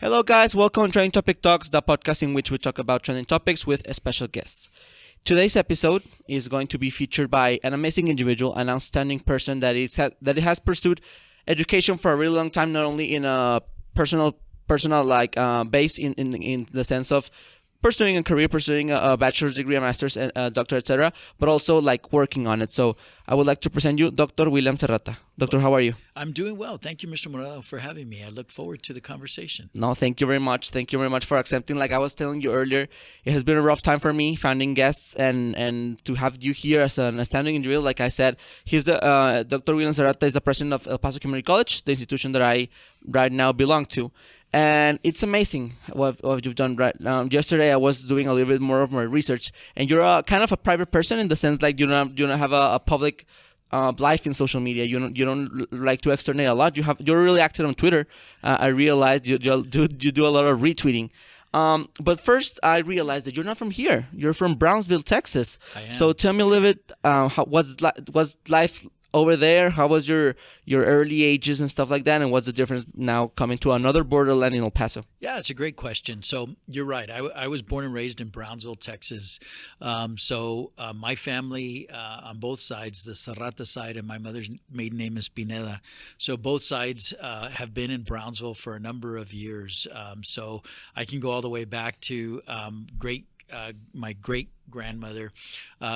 Hello, guys. Welcome to Trending Topic Talks, the podcast in which we talk about trending topics with special guests. Today's episode is going to be featured by an amazing individual, an outstanding person that has pursued education for a really long time, not only in a personal base in the sense of pursuing a career, pursuing a bachelor's degree, a master's, a doctorate, etc., but also like working on it. So I would like to present you Doctor William Serrata. Doctor, how are you? I'm doing well. Thank you, Mr. Moreno, for having me. I look forward to the conversation. No, thank you very much. Thank you very much for accepting. Like I was telling you earlier, it has been a rough time for me finding guests and to have you here as an outstanding individual. Like I said, he's the Dr. William Serrata is the president of Paso Community College, the institution that I right now belong to. And it's amazing what you've done right now. Yesterday, I was doing a little bit more of my research, and you're kind of a private person in the sense like you don't have a public life in social media. You don't like to externate a lot. You're really active on Twitter. I realized you do a lot of retweeting. But first, I realized that you're not from here. You're from Brownsville, Texas. I am. So tell me a little bit. What's life over there? How was your early ages and stuff like that? And what's the difference now coming to another borderland in El Paso? Yeah, it's a great question. So you're right. I was born and raised in Brownsville, Texas. My family on both sides, the Serrata side and my mother's maiden name is Pineda. So both sides have been in Brownsville for a number of years. So I can go all the way back to my great grandmother,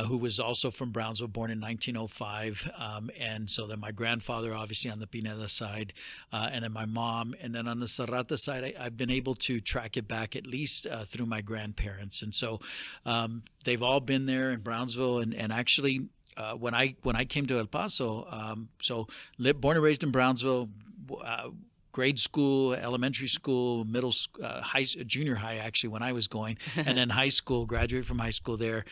who was also from Brownsville, born in 1905. And so then my grandfather, obviously on the Pineda side, and then my mom. And then on the Serrata side, I've been able to track it back at least through my grandparents. And so they've all been there in Brownsville. And actually, when I came to El Paso, born and raised in Brownsville, grade school, elementary school, middle, junior high actually when I was going, and then high school. Graduated from high school there.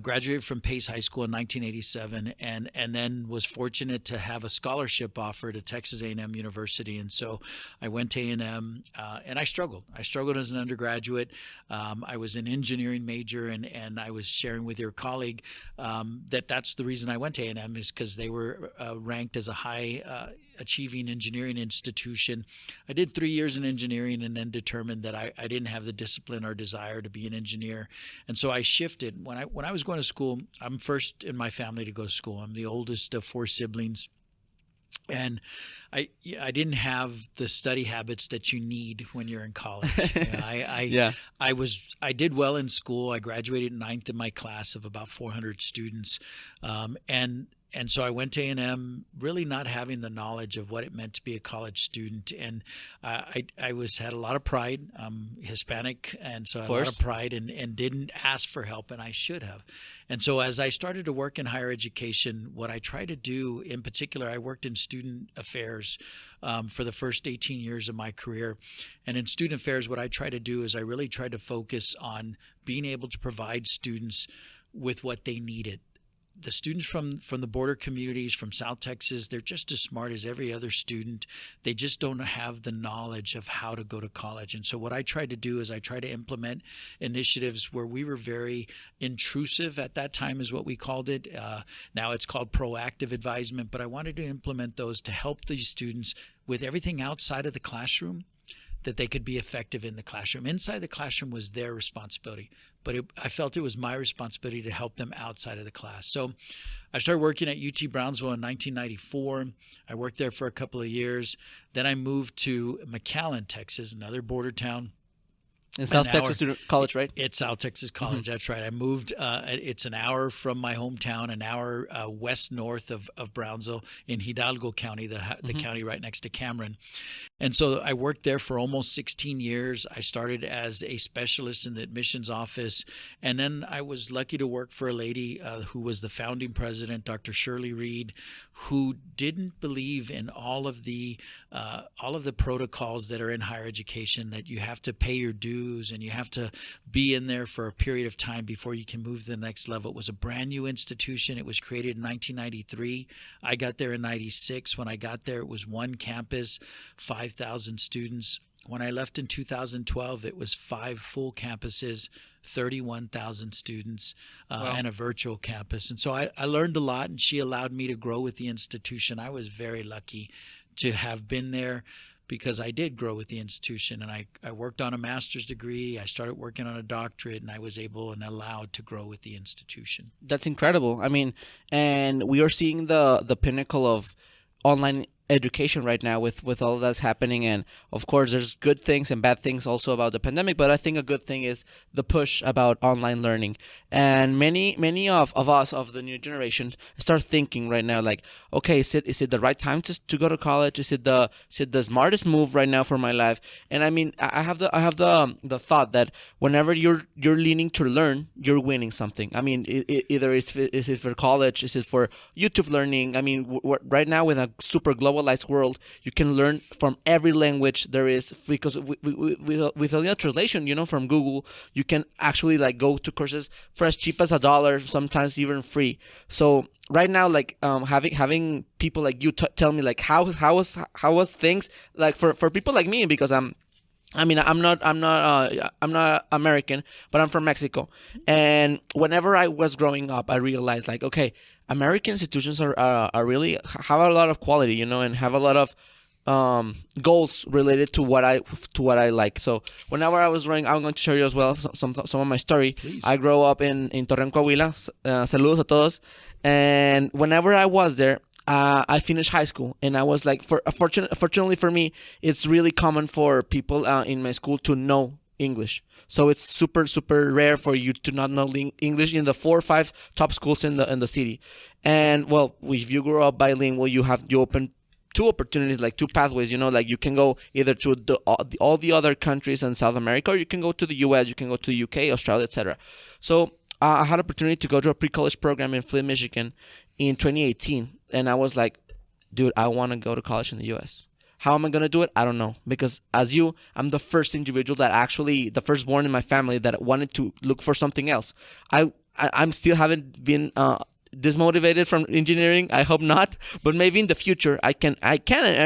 Graduated from Pace High School in 1987, and then was fortunate to have a scholarship offer to Texas A&M University, and so I went to A&M, and I struggled. I struggled as an undergraduate. I was an engineering major, and I was sharing with your colleague that's the reason I went to A&M is because they were ranked as a high achieving engineering institution. I did 3 years in engineering and then determined that I didn't have the discipline or desire to be an engineer. And so I shifted. When I was going to school, I'm first in my family to go to school. I'm the oldest of 4 siblings. And I didn't have the study habits that you need when you're in college. I did well in school. I graduated 9th in my class of about 400 students. And so I went to A&M really not having the knowledge of what it meant to be a college student. And I had a lot of pride. I'm Hispanic, and so I had a lot of pride and didn't ask for help, and I should have. And so as I started to work in higher education, what I tried to do, in particular, I worked in student affairs for the first 18 years of my career. And in student affairs, what I try to do is I really tried to focus on being able to provide students with what they needed. The students from the border communities from South Texas, they're just as smart as every other student. They just don't have the knowledge of how to go to college. And so what I tried to do is I tried to implement initiatives where we were very intrusive at that time is what we called it. Now it's called proactive advisement, but I wanted to implement those to help these students with everything outside of the classroom, that they could be effective in the classroom. Inside the classroom was their responsibility, but I felt it was my responsibility to help them outside of the class. So I started working at UT Brownsville in 1994. I worked there for a couple of years. Then I moved to McAllen, Texas, another border town. In South Texas College, right? It's South Texas College. That's right. I moved. It's an hour from my hometown, an hour west north of Brownsville in Hidalgo County, the county right next to Cameron. And so I worked there for almost 16 years. I started as a specialist in the admissions office. And then I was lucky to work for a lady who was the founding president, Dr. Shirley Reed, who didn't believe in all of the protocols that are in higher education, that you have to pay your dues and you have to be in there for a period of time before you can move to the next level. It was a brand new institution. It was created in 1993. I got there in 96. When I got there, it was one campus, 5,000 students. When I left in 2012, it was 5 full campuses, 31,000 students, and a virtual campus. And so I learned a lot, and she allowed me to grow with the institution. I was very lucky to have been there, because I did grow with the institution, and I worked on a master's degree. I started working on a doctorate, and I was able and allowed to grow with the institution. That's incredible. I mean, and we are seeing the pinnacle of online education right now with all that's happening, and of course there's good things and bad things also about the pandemic, but I think a good thing is the push about online learning. And many of us of the new generation start thinking right now, like, okay, is it the right time to go to college? Is it the smartest move right now for my life? And I mean, I have the thought that whenever you're leaning to learn, you're winning something. I mean, either is it for college, is it for YouTube learning? I mean, right now with a super globalized world, you can learn from every language there is, because with a translation, from Google, you can actually like go to courses for as cheap as $1, sometimes even free. So right now, like having people like you tell me like how was things like for people like me, because I'm not American, but I'm from Mexico. And whenever I was growing up, I realized like, okay, American institutions are really have a lot of quality, and have a lot of goals related to what I like. So whenever I was growing, I'm going to show you as well some of my story. Please. I grew up in Torreón, Coahuila. Saludos a todos. And whenever I was there, I finished high school, and I was like, fortunately for me, it's really common for people in my school to know English. So it's super, super rare for you to not know English in the 4 or 5 top schools in the city. And well, if you grow up bilingual, you open 2 opportunities, like 2 pathways, like you can go either to all the other countries in South America, or you can go to the US, you can go to the UK, Australia, etc. So I had opportunity to go to a pre-college program in Flint, Michigan in 2018. And I was like, dude, I want to go to college in the US. How am I going to do it? I don't know. Because as I'm the first individual that actually, the firstborn in my family that wanted to look for something else. I'm still haven't been dismotivated from engineering. I hope not. But maybe in the future, I can. I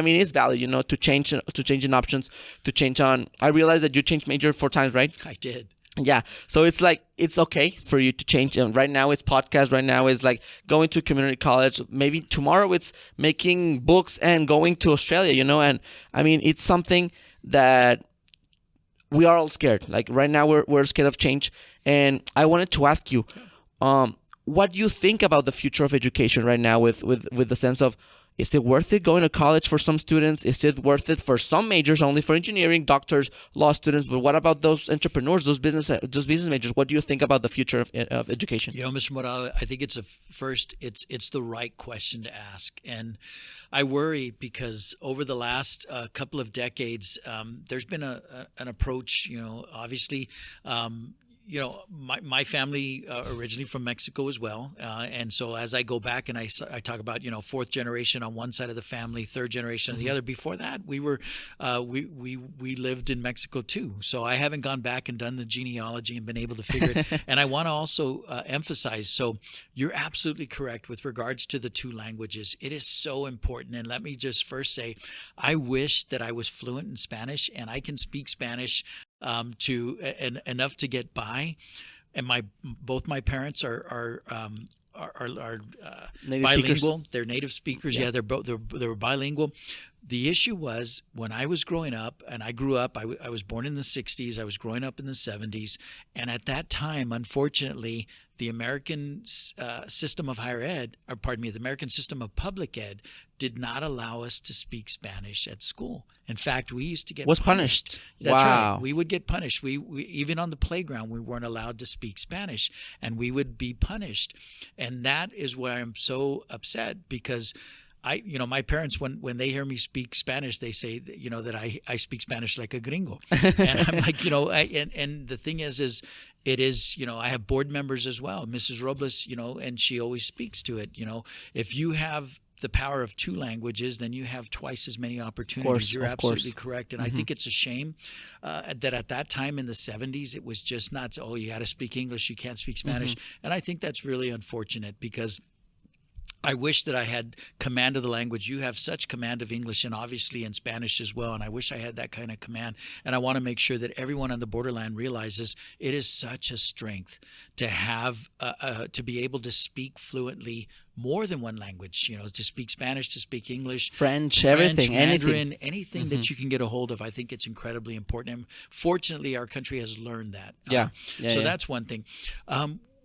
mean, it's valid, to change in options, to change on. I realized that you changed major 4 times, right? I did. Yeah. So it's like, it's okay for you to change. And right now it's podcast. Right now it's like going to community college. Maybe tomorrow it's making books and going to Australia, and I mean, it's something that we are all scared. Like right now we're scared of change. And I wanted to ask you, what do you think about the future of education right now with the sense of, is it worth it going to college for some students? Is it worth it for some majors, only for engineering, doctors, law students? But what about those entrepreneurs, those business majors? What do you think about the future of education? Mr. Morales, I think it's the right question to ask. And I worry because over the last couple of decades, there's been an approach, obviously, my family originally from Mexico as well, and so as I go back and I talk about 4th generation on one side of the family, 3rd generation on the other. Before that, we were we lived in Mexico too. So I haven't gone back and done the genealogy and been able to figure it. And I want to also emphasize. So you're absolutely correct with regards to the 2 languages. It is so important. And let me just first say, I wish that I was fluent in Spanish, and I can speak Spanish enough to get by, and both my parents are bilingual. They're native speakers. Yeah, they were bilingual. The issue was when I was growing up, and I grew up. I was born in the 60s. I was growing up in the 70s, and at that time, unfortunately, the American system of higher ed, the American system of public ed, did not allow us to speak Spanish at school. In fact, we used to get punished. That's wow. Right. We would get punished. We even on the playground, we weren't allowed to speak Spanish, and we would be punished. And that is why I'm so upset, because my parents, when they hear me speak Spanish, they say, that I speak Spanish like a gringo. And I'm like, and the thing is it is, I have board members as well, Mrs. Robles, and she always speaks to it. If you have the power of 2 languages, then you have twice as many opportunities. You're absolutely correct. And I think it's a shame that at that time in the 70s, it was just not, you got to speak English, you can't speak Spanish. And I think that's really unfortunate, because I wish that I had command of the language. You have such command of English and obviously in Spanish as well. And I wish I had that kind of command. And I want to make sure that everyone on the borderland realizes it is such a strength to have, to be able to speak fluently more than one language, to speak Spanish, to speak English, French, everything, Mandarin, anything that you can get a hold of. I think it's incredibly important. And fortunately, our country has learned that. So that's one thing.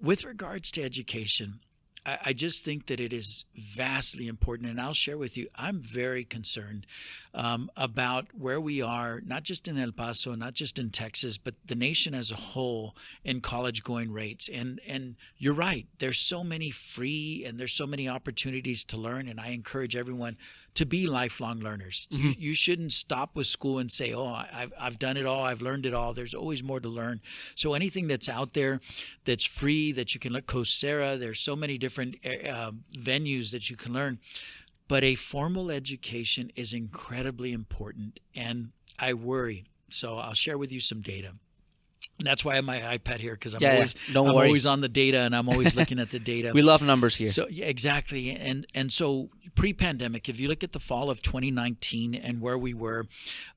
With regards to education, I just think that it is vastly important. And I'll share with you, I'm very concerned about where we are, not just in El Paso, not just in Texas, but the nation as a whole in college going rates. And you're right. There's so many free and there's so many opportunities to learn. And I encourage everyone to be lifelong learners. You shouldn't stop with school and say, oh, I've done it all. I've learned it all. There's always more to learn. So anything that's out there that's free, that you can look, Coursera, there's so many different venues that you can learn. But a formal education is incredibly important. And I worry. So I'll share with you some data. And that's why I have my iPad here, because I'm always on the data and I'm always looking at the data. We love numbers here. So yeah, exactly. And so pre-pandemic, if you look at the fall of 2019 and where we were,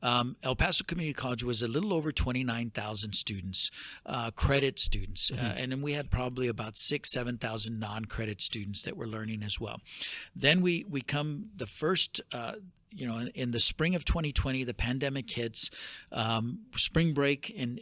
El Paso Community College was a little over 29,000 students, credit students. And then we had probably about 7,000 non-credit students that were learning as well. Then we come the first in the spring of 2020, the pandemic hits. Spring break in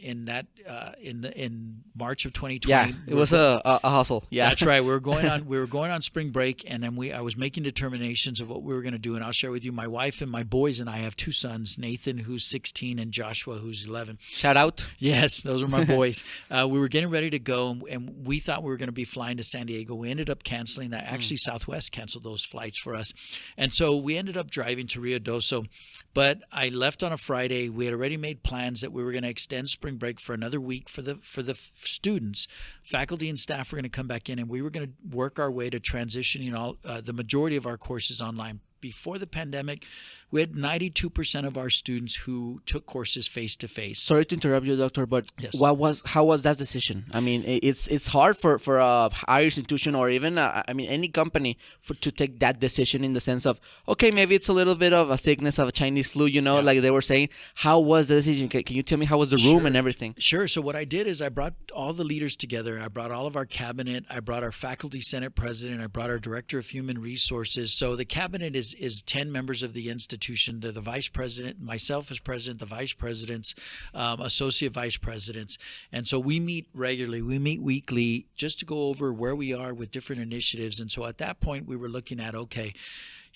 March of 2020. Yeah, it was a hustle. Yeah, that's right. We were going on spring break, and then I was making determinations of what we were going to do. And I'll share with you, my wife and my boys and I have two sons, Nathan, who's 16, and Joshua, who's 11. Shout out. Yes, those are my boys. We were getting ready to go, and we thought we were going to be flying to San Diego. We ended up canceling that. Actually, Southwest canceled those flights for us, and so we ended up driving to Rio Doso. But I left on a Friday. We had already made plans that we were going to extend spring break for another week for the students. Faculty and staff were going to come back in, and we were going to work our way to transitioning the majority of our courses online. Before the pandemic, we had 92% of our students who took courses face-to-face. Sorry to interrupt you, Doctor, but yes. How was that decision? I mean, it's hard for a higher institution or even any company to take that decision in the sense of, okay, maybe it's a little bit of a sickness of a Chinese flu, like they were saying. How was the decision? Can you tell me how was the room and everything? Sure. So what I did is I brought all the leaders together. I brought all of our cabinet. I brought our faculty senate president. I brought our director of human resources. So the cabinet is 10 members of the institution. The vice president, myself as president, the vice presidents, associate vice presidents. And so we meet regularly. We meet weekly just to go over where we are with different initiatives. And so at that point, we were looking at, okay,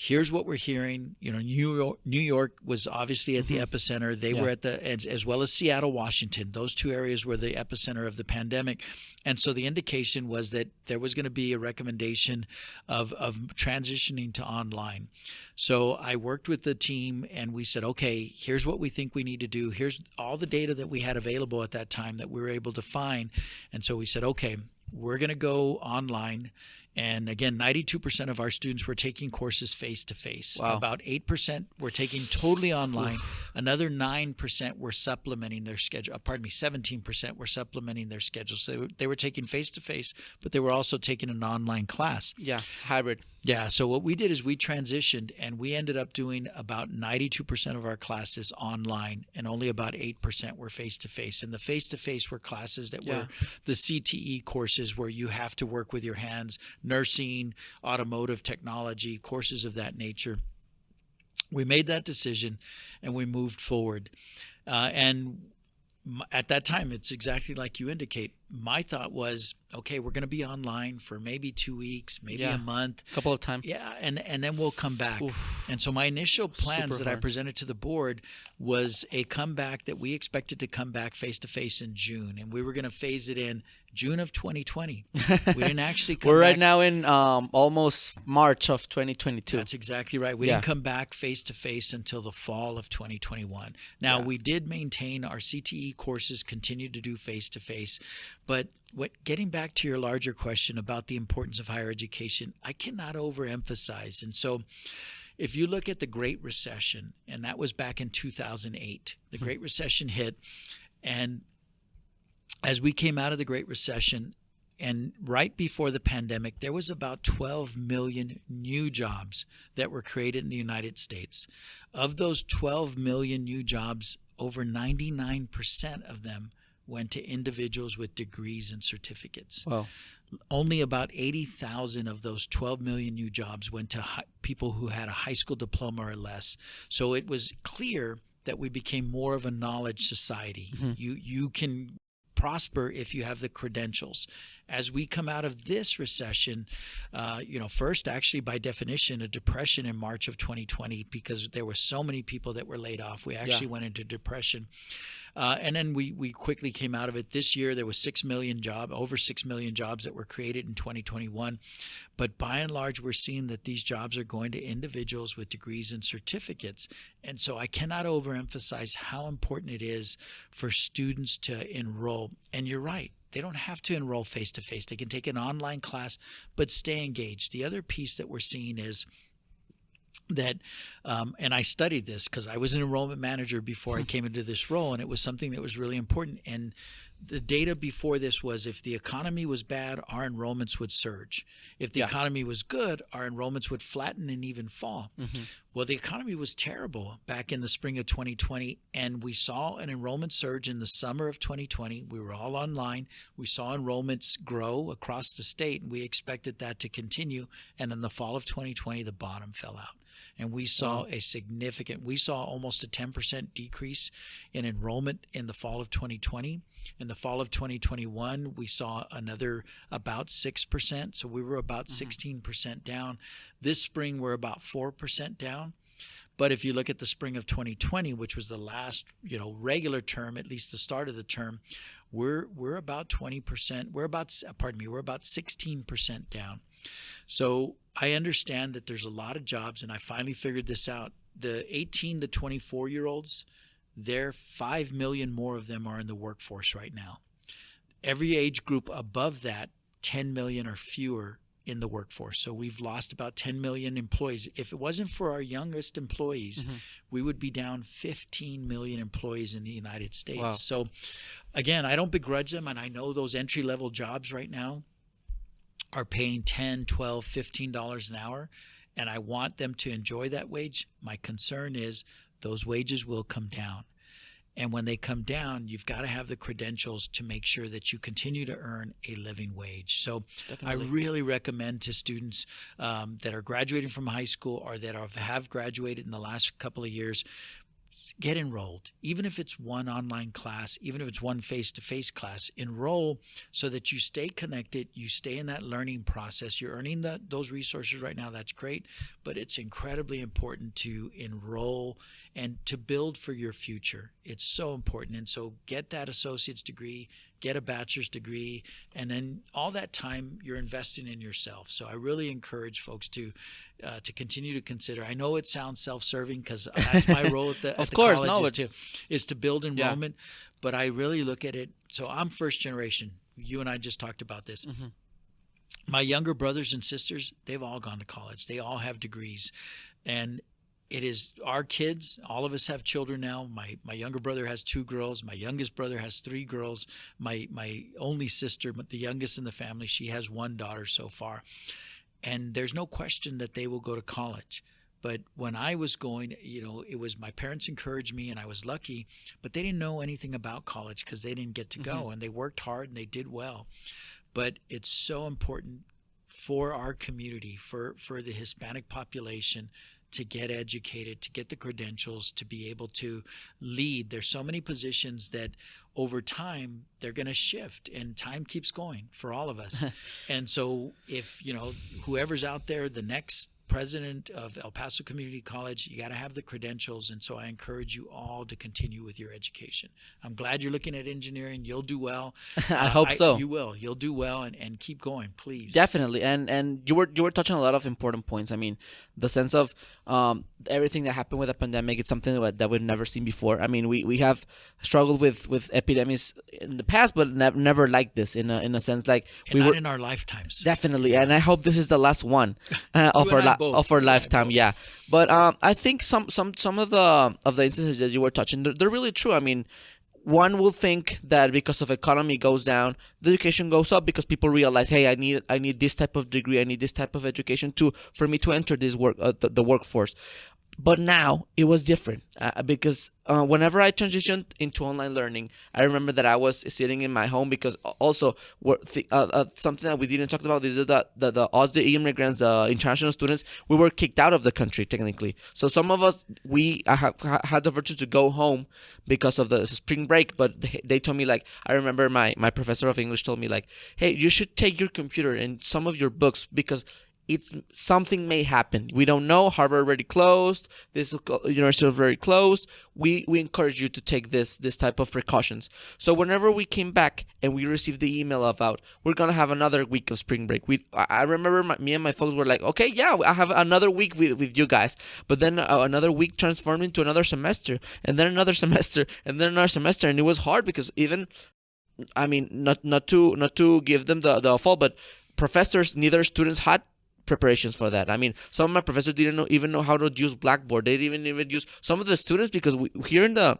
here's what we're hearing. New York was obviously at the epicenter. They were at as well as Seattle, Washington. Those two areas were the epicenter of the pandemic. And so the indication was that there was going to be a recommendation of transitioning to online. So I worked with the team and we said, okay, here's what we think we need to do. Here's all the data that we had available at that time that we were able to find. And so we said, okay, we're going to go online. And again, 92% of our students were taking courses face-to-face. Wow. About 8% were taking totally online. Oof. Another 9% were supplementing their schedule. 17% were supplementing their schedule. So they were taking face-to-face, but they were also taking an online class. Yeah, hybrid. Yeah, so what we did is we transitioned, and we ended up doing about 92% of our classes online, and only about 8% were face-to-face. And the face-to-face were classes that were the CTE courses where you have to work with your hands, nursing, automotive technology, courses of that nature. We made that decision, and we moved forward. And at that time, it's exactly like you indicate. My thought was, okay, we're going to be online for maybe 2 weeks, maybe a month. A couple of times. Yeah, and then we'll come back. Oof. And so my initial plans that I presented to the board was a comeback that we expected to come back face-to-face in June. And we were going to phase it in June of 2020. We didn't actually come We're back. right now in almost March of 2022. That's exactly right. We didn't come back face-to-face until the fall of 2021. Now, we did maintain our CTE courses, continued to do face-to-face. But getting back to your larger question about the importance of higher education, I cannot overemphasize. And so if you look at the Great Recession, and that was back in 2008, the Great Recession hit. And as we came out of the Great Recession, And right before the pandemic, there was about 12 million new jobs that were created in the United States. Of those 12 million new jobs, over 99% of them went to individuals with degrees and certificates. Wow. Only about 80,000 of those 12 million new jobs went to people who had a high school diploma or less. So it was clear that we became more of a knowledge society. You can prosper if you have the credentials. As we come out of this recession, first, actually, by definition, a depression in March of 2020, because there were so many people that were laid off. We actually went into depression. And then we quickly came out of it. This year, there was over 6 million jobs that were created in 2021. But by and large, we're seeing that these jobs are going to individuals with degrees and certificates. And so I cannot overemphasize how important it is for students to enroll. And you're right. They don't have to enroll face-to-face. They can take an online class, but stay engaged. The other piece that we're seeing is that, and I studied this because I was an enrollment manager before I came into this role, and it was something that was really important. And the data before this was if the economy was bad, our enrollments would surge. If the economy was good, our enrollments would flatten and even fall. Well, the economy was terrible back in the spring of 2020, and we saw an enrollment surge in the summer of 2020. We were all online. We saw enrollments grow across the state, and we expected that to continue. And in the fall of 2020, the bottom fell out. And we saw we saw almost a 10% decrease in enrollment in the fall of 2020. In the fall of 2021, we saw another about 6%. So we were about 16% down. This spring, we're about 4% down. But if you look at the spring of 2020, which was the last, regular term, at least the start of the term, we're about 20%. We're about 16% down. So I understand that there's a lot of jobs, and I finally figured this out. The 18 to 24-year-olds, there 5 million more of them are in the workforce right now. Every age group above that, 10 million or fewer in the workforce. So we've lost about 10 million employees. If it wasn't for our youngest employees, we would be down 15 million employees in the United States. Wow. So again, I don't begrudge them, and I know those entry-level jobs right now are paying $10, $12, $15 an hour, and I want them to enjoy that wage. My concern is those wages will come down. And when they come down, you've got to have the credentials to make sure that you continue to earn a living wage. So definitely. I really recommend to students that are graduating from high school or that have graduated in the last couple of years, get enrolled. Even if it's one online class, even if it's one face-to-face class, enroll so that you stay connected, you stay in that learning process. You're earning those resources right now. That's great, but it's incredibly important to enroll and to build for your future. It's so important. And so get that associate's degree, get a bachelor's degree, and then all that time you're investing in yourself. So I really encourage folks to continue to consider. I know it sounds self-serving because that's my role at the college is to build enrollment, but I really look at it. So I'm first generation. You and I just talked about this. My younger brothers and sisters, they've all gone to college. They all have degrees, and it is our kids. All of us have children now. My younger brother has 2 girls. My youngest brother has 3 girls. My only sister, the youngest in the family, she has 1 daughter so far. And there's no question that they will go to college. But when I was going, it was my parents encouraged me, and I was lucky, but they didn't know anything about college because they didn't get to go, and they worked hard and they did well. But it's so important for our community, for the Hispanic population, to get educated, to get the credentials, to be able to lead. There's so many positions that over time they're going to shift, and time keeps going for all of us. And so if, whoever's out there, the next president of El Paso Community College, you got to have the credentials. And so I encourage you all to continue with your education. I'm glad you're looking at engineering. You'll do well. I hope so. You will. You'll do well, and keep going, please. Definitely. And you were touching a lot of important points. I mean, the sense of everything that happened with the pandemic, it's something that we've never seen before. I mean, we have struggled with epidemics in the past, but never like this in a sense like and not in our lifetimes. Definitely. And I hope this is the last one of our lifetime. Yeah. But I think some of the instances that you were touching, they're really true. I mean, one will think that because of economy goes down, the education goes up because people realize, hey, I need this type of degree, I need this type of education for me to enter this the workforce. But now it was different because whenever I transitioned into online learning, I remember that I was sitting in my home because also something that we didn't talk about is that us, the immigrants, the international students, we were kicked out of the country technically. So some of us, I had the virtue to go home because of the spring break, but they told me, like, I remember my professor of English told me, like, hey, you should take your computer and some of your books because something may happen. We don't know. Harvard already closed. This university is already closed. We encourage you to take this type of precautions. So whenever we came back and we received the email about we're gonna have another week of spring break, I remember me and my folks were like, okay, yeah, I have another week with you guys. But then another week transformed into another semester, and then another semester, and then another semester, and it was hard because even, I mean, not to give them the fault, but professors, neither students had preparations for that. I mean, some of my professors didn't even know how to use Blackboard. They didn't even use some of the students, because here in the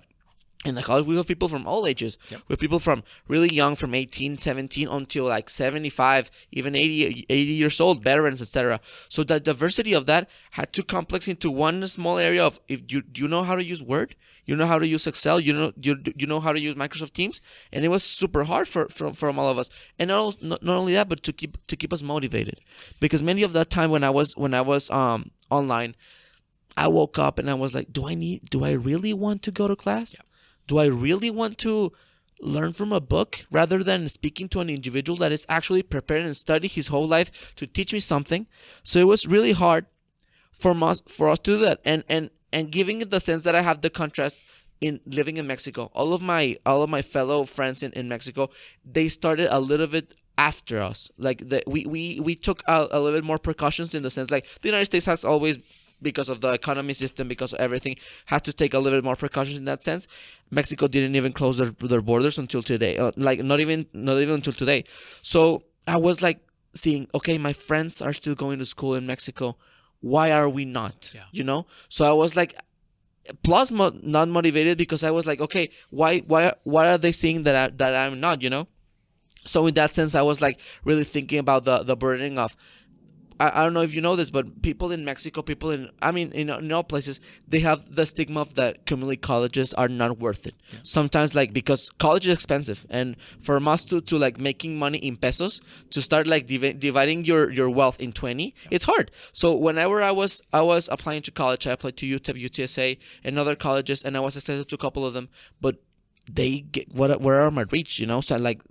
college we have people from all ages. Yep. We have people from really young, from 18, 17 until like 75, even 80 years old, veterans, etc. So the diversity of that had to complex into one small area of, if you know how to use Word, you know how to use Excel, you know how to use Microsoft Teams, and it was super hard for all of us. And not only that, but to keep us motivated, because many of that time when I was online, I woke up and I was like, do I really want to go to class? Yeah. Do I really want to learn from a book rather than speaking to an individual that is actually prepared and studied his whole life to teach me something? So it was really hard for us to do that. And giving it the sense that I have the contrast in living in Mexico. All of my fellow friends in Mexico, they started a little bit after us. Like we took a little bit more precautions, in the sense, like, the United States has always, because of the economy system, because of everything, has to take a little bit more precautions in that sense. Mexico didn't even close their borders until today. Like not even until today. So I was like seeing, okay, my friends are still going to school in Mexico. Why are we not? Yeah. You know? So I was like, plus not motivated, because I was like, okay, why are they seeing that I'm not, you know? So in that sense, I was like really thinking about the burdening of, I don't know if you know this, but people in Mexico, in all places, they have the stigma of that community colleges are not worth it. Yeah. Sometimes, like, because college is expensive, and for us to like making money in pesos, to start like dividing your wealth in 20, it's hard. So whenever I was applying to college, I applied to UTEP, UTSA, and other colleges, and I was accepted to a couple of them, but they get where are my reach, you know? So like,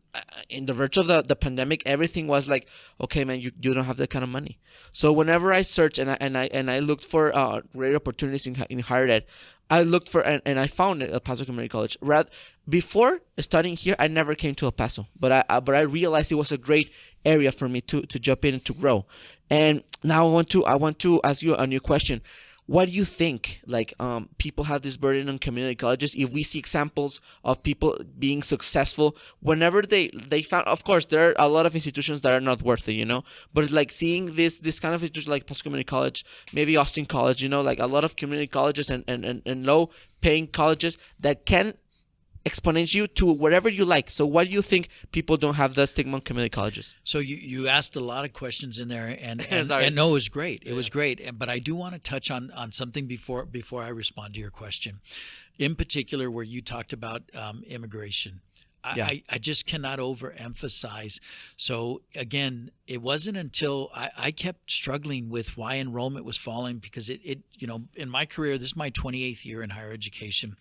in the verge of the pandemic, everything was like, okay, man, you don't have that kind of money. So whenever I searched and I looked for great opportunities in higher ed, I looked for and I found it at Paso Community College. Before studying here, I never came to El Paso, but I realized it was a great area for me to jump in and to grow. And now I want to ask you a new question. What do you think, like, people have this burden on community colleges? If we see examples of people being successful, whenever they found, of course, there are a lot of institutions that are not worth it, you know, but like seeing this kind of institution like Paso Community College, maybe Austin College, you know, like a lot of community colleges and low paying colleges that can exponentiate you to wherever you like. So why do you think people don't have the stigma on community colleges? So you asked a lot of questions in there, and no, it was great. It was great. But I do want to touch on something before I respond to your question, in particular where you talked about immigration. I just cannot overemphasize. So again, it wasn't until I kept struggling with why enrollment was falling, because it in my career, this is my 28th year in higher education.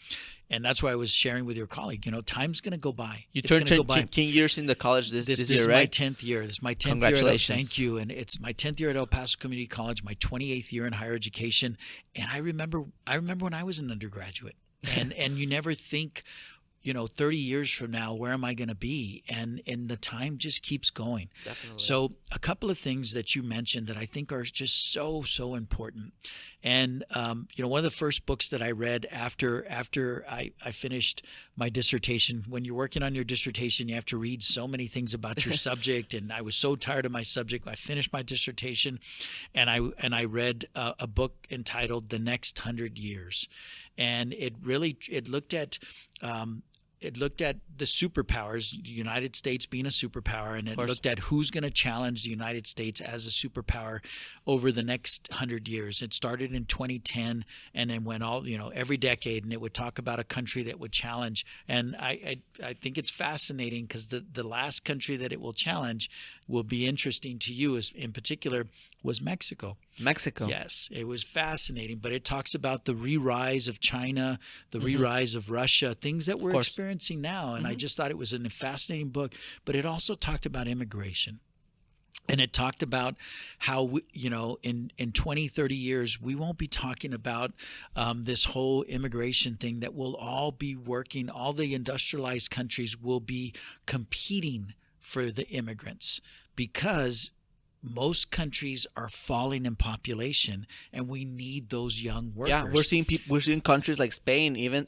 And that's why I was sharing with your colleague, time's going to go by. You turned 10 years in the college this year, right? This is my 10th year. This is my 10th year. Congratulations. Thank you. And it's my 10th year at El Paso Community College, my 28th year in higher education. And I remember when I was an undergraduate. And you never think, 30 years from now, where am I going to be? And the time just keeps going. Definitely. So a couple of things that you mentioned that I think are just so, so important. And, one of the first books that I read after I finished my dissertation, when you're working on your dissertation, you have to read so many things about your subject. And I was so tired of my subject. I finished my dissertation and I read a book entitled The Next 100 Years. And it looked at the superpowers, the United States being a superpower, and it looked at who's going to challenge the United States as a superpower over the next 100 years. It started in 2010 and then went every decade, and it would talk about a country that would challenge. And I think it's fascinating because the last country that it will challenge will be interesting to you, in particular, was Mexico. Mexico. Yes, it was fascinating. But it talks about the re-rise of China, the re-rise of Russia, things that we're experiencing now. And I just thought it was a fascinating book. But it also talked about immigration. And it talked about how, in 20, 30 years, we won't be talking about this whole immigration thing, that we'll all be working, all the industrialized countries will be competing for the immigrants, because most countries are falling in population, and we need those young workers. Yeah, we're seeing countries like Spain, even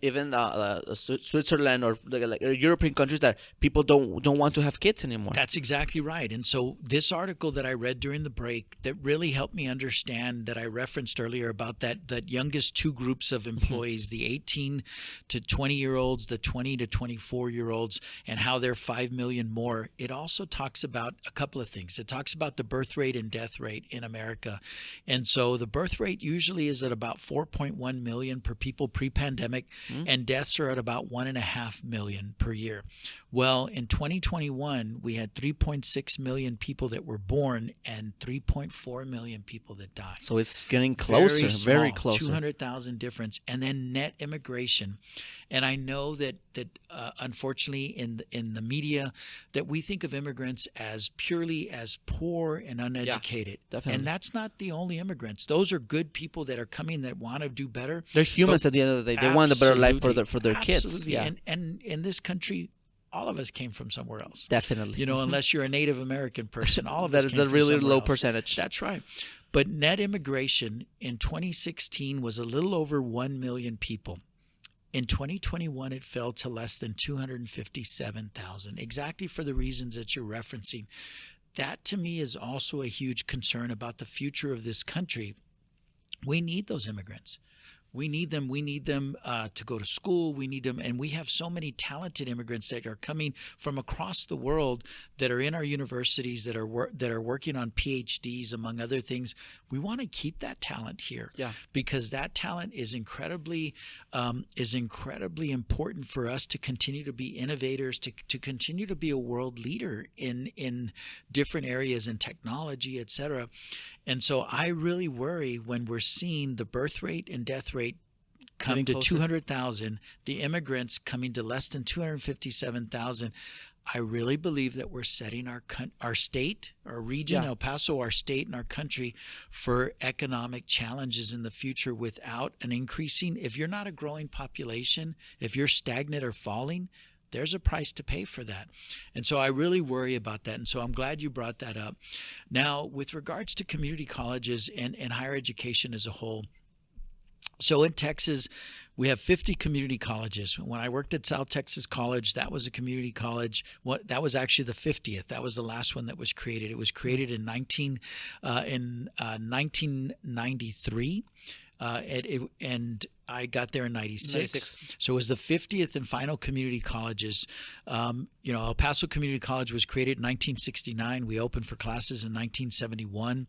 Switzerland, or like European countries that people don't want to have kids anymore. That's exactly right. And so this article that I read during the break that really helped me understand, that I referenced earlier, about that youngest two groups of employees, the 18 to 20-year-olds, the 20 to 24-year-olds, and how they're 5 million more. It also talks about a couple of things. It talks about the birth rate and death rate in America. And so the birth rate usually is at about 4.1 million per people pre-pandemic, and deaths are at about 1.5 million per year. Well, in 2021, we had 3.6 million people that were born and 3.4 million people that died. So it's getting closer, very close. 200,000 difference. And then net immigration. And I know that unfortunately in the media, that we think of immigrants as purely as poor and uneducated. Yeah, definitely. And that's not the only immigrants. Those are good people that are coming that want to do better. They're humans at the end of the day. They want a better life for their kids. Yeah. And in this country, all of us came from somewhere else. Definitely. Unless you're a Native American person, all of us came from that is a really low else. percentage. That's right. But net immigration in 2016 was a little over 1 million people. In 2021, it fell to less than 257,000, exactly for the reasons that you're referencing. That, to me, is also a huge concern about the future of this country. We need those immigrants. We need them. We need them to go to school. We need them. And we have so many talented immigrants that are coming from across the world that are in our universities, that are working on PhDs, among other things. We want to keep that talent here, because that talent is incredibly important for us to continue to be innovators, to continue to be a world leader in different areas in technology, et cetera. And so I really worry when we're seeing the birth rate and death rate come to 200,000, the immigrants coming to less than 257,000. I really believe that we're setting our state, our region, El Paso, our state and our country for economic challenges in the future without an increasing. If you're not a growing population, if you're stagnant or falling, there's a price to pay for that. And so I really worry about that. And so I'm glad you brought that up. Now, with regards to community colleges and higher education as a whole, so in Texas, we have 50 community colleges. When I worked at South Texas College, that was a community college. That was actually the 50th. That was the last one that was created. It was created in 1993. And I got there in 96. So it was the 50th and final community colleges. El Paso Community College was created in 1969. We opened for classes in 1971.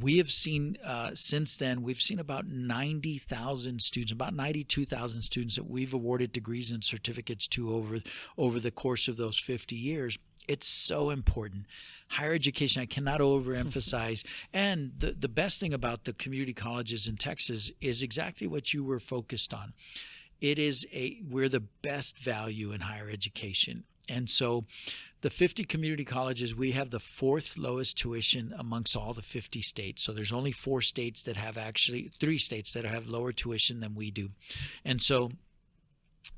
We have seen, since then, we've seen about 90,000 students, about 92,000 students that we've awarded degrees and certificates to over the course of those 50 years. It's so important. Higher education, I cannot overemphasize. And the best thing about the community colleges in Texas is exactly what you were focused on. We're the best value in higher education. And so the 50 community colleges, we have the 4th lowest tuition amongst all the 50 states. So there's only 3 states that have lower tuition than we do. And so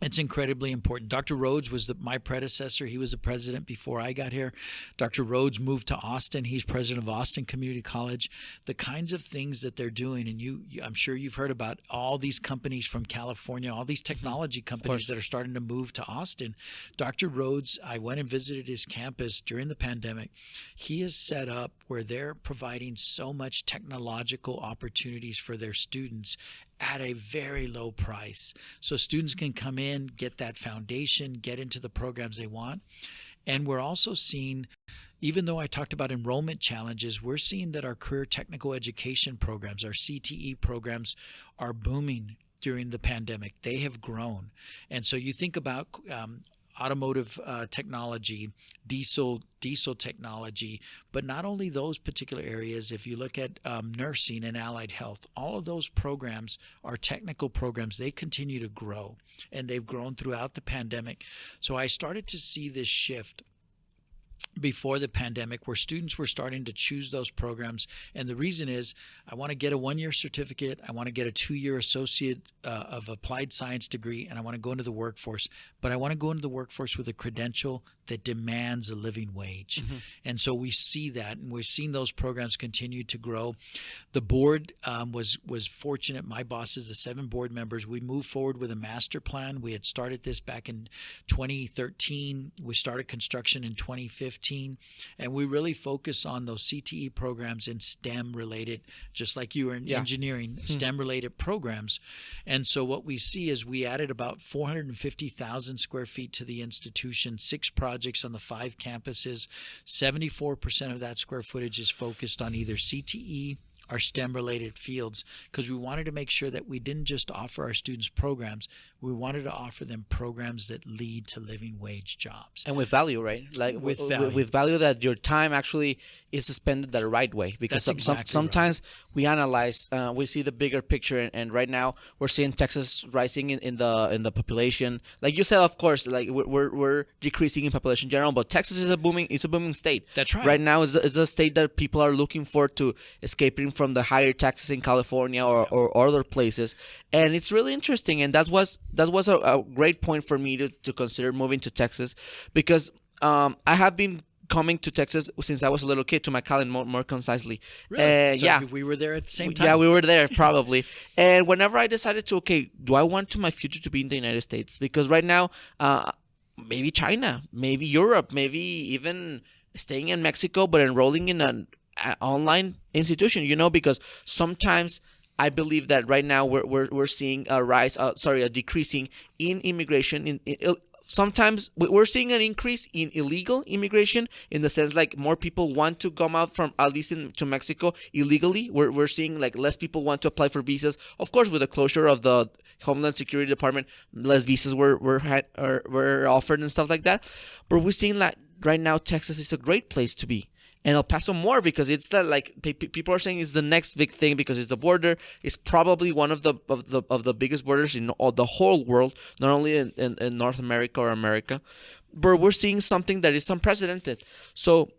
it's incredibly important. Dr. Rhodes was my predecessor. He was the president before I got here. Dr. Rhodes moved to Austin. He's president of Austin Community College. The kinds of things that they're doing, and I'm sure you've heard about all these companies from California, all these technology companies that are starting to move to Austin. Dr. Rhodes, I went and visited his campus during the pandemic. He is set up where they're providing so much technological opportunities for their students at a very low price. So students can come in, get that foundation, get into the programs they want. And we're also seeing, even though I talked about enrollment challenges, we're seeing that our career technical education programs, our CTE programs, are booming during the pandemic. They have grown. And so you think about automotive technology, diesel technology, but not only those particular areas. If you look at nursing and allied health, all of those programs are technical programs. They continue to grow, and they've grown throughout the pandemic. So I started to see this shift before the pandemic where students were starting to choose those programs. And the reason is, I want to get a 1-year certificate, I want to get a 2-year associate of applied science degree, and I want to go into the workforce. But I want to go into the workforce with a credential that demands a living wage. Mm-hmm. And so we see that, and we've seen those programs continue to grow. The board was fortunate. My bosses, the 7 board members, we moved forward with a master plan. We had started this back in 2013. We started construction in 2015, and we really focus on those CTE programs in STEM related, just like you were in engineering, STEM related programs. And so what we see is we added about 450,000 square feet to the institution, 6 projects on the 5 campuses. 74% of that square footage is focused on either CTE or STEM-related fields, because we wanted to make sure that we didn't just offer our students programs. We wanted to offer them programs that lead to living wage jobs. And with value, right? Like with value. With value that your time actually is spent the right way. Because sometimes we analyze, we see the bigger picture, and right now we're seeing Texas rising in the population. Like you said, of course, like we're decreasing in population in general, but Texas is a booming state. That's right. Right now is a state that people are looking for to escaping from the higher taxes in California or other places. And it's really interesting, and that was a great point for me to consider moving to Texas, because I have been coming to Texas since I was a little kid, to McAllen more concisely. Really? So we were there at the same time? Yeah, we were there probably. And whenever I decided to, do I want my future to be in the United States? Because right now, maybe China, maybe Europe, maybe even staying in Mexico, but enrolling in an online institution, because sometimes I believe that right now we're seeing a decreasing in immigration. Sometimes we're seeing an increase in illegal immigration, in the sense like more people want to come out from, at least to Mexico, illegally. We're seeing like less people want to apply for visas. Of course, with the closure of the Homeland Security Department, less visas were offered and stuff like that. But we're seeing that right now Texas is a great place to be. And El Paso more, because it's that, like, people are saying it's the next big thing, because it's the border. It's probably one of the biggest borders in all the whole world, not only in North America or America. But we're seeing something that is unprecedented. So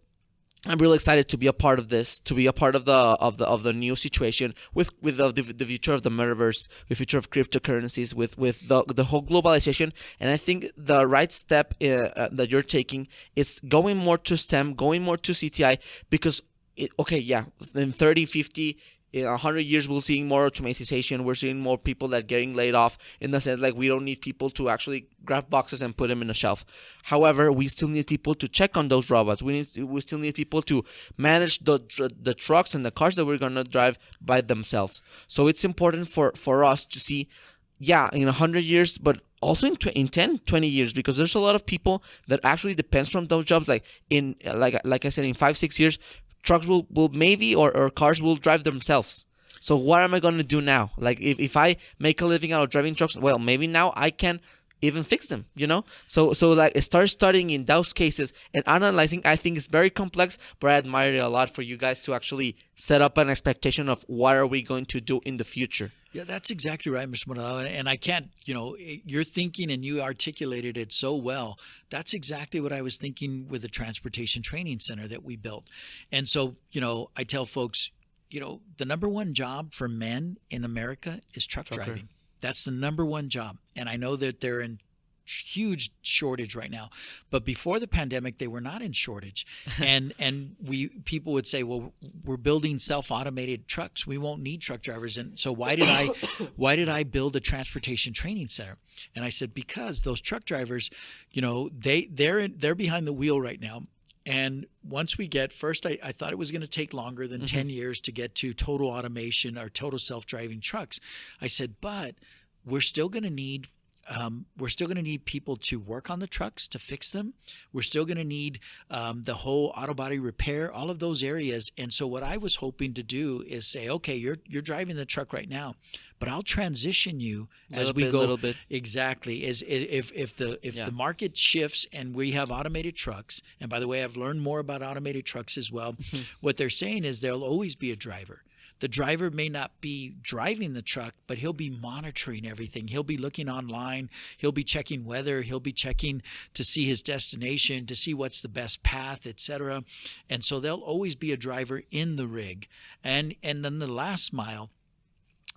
I'm really excited to be a part of this, to be a part of the new situation with the future of the metaverse, the future of cryptocurrencies, with the whole globalization. And I think the right step that you're taking is going more to STEM, going more to CTI, because in 30, 50, in 100 years, we're seeing more automatization. We're seeing more people that are getting laid off, in the sense like we don't need people to actually grab boxes and put them in a shelf. However, we still need people to check on those robots. We still need people to manage the trucks and the cars that we're going to drive by themselves. So it's important for us to see, in 100 years, but also in 10, 20 years, because there's a lot of people that actually depends from those jobs. Like I said, in 5, 6 years, trucks will maybe, or cars will drive themselves. So what am I going to do now? Like if I make a living out of driving trucks, well, maybe now I can even fix them, So like start studying in those cases and analyzing. I think it's very complex, but I admire it a lot for you guys to actually set up an expectation of what are we going to do in the future. Yeah, that's exactly right, Mr. Morado. And I can't, you're thinking, and you articulated it so well. That's exactly what I was thinking with the Transportation Training Center that we built. And so, I tell folks, the number one job for men in America is truck driving. That's the number one job. And I know that they're in huge shortage right now, but before the pandemic they were not in shortage. and people would say, well, we're building self-automated trucks, we won't need truck drivers. And so why did I build a transportation training center? And I said, because those truck drivers, they're behind the wheel right now. And once we get, first, I thought it was going to take longer than 10 years to get to total automation or total self-driving trucks. I said, but we're still going to need people to work on the trucks, to fix them. We're still going to need the whole auto body repair, all of those areas. And so what I was hoping to do is say, okay, you're driving the truck right now, but I'll transition you as we go. Little bit. Exactly. If the market shifts and we have automated trucks, and by the way, I've learned more about automated trucks as well. What they're saying is there'll always be a driver. The driver may not be driving the truck, but he'll be monitoring everything. He'll be looking online. He'll be checking weather. He'll be checking to see his destination, to see what's the best path, etc. And so there'll always be a driver in the rig. And then the last mile,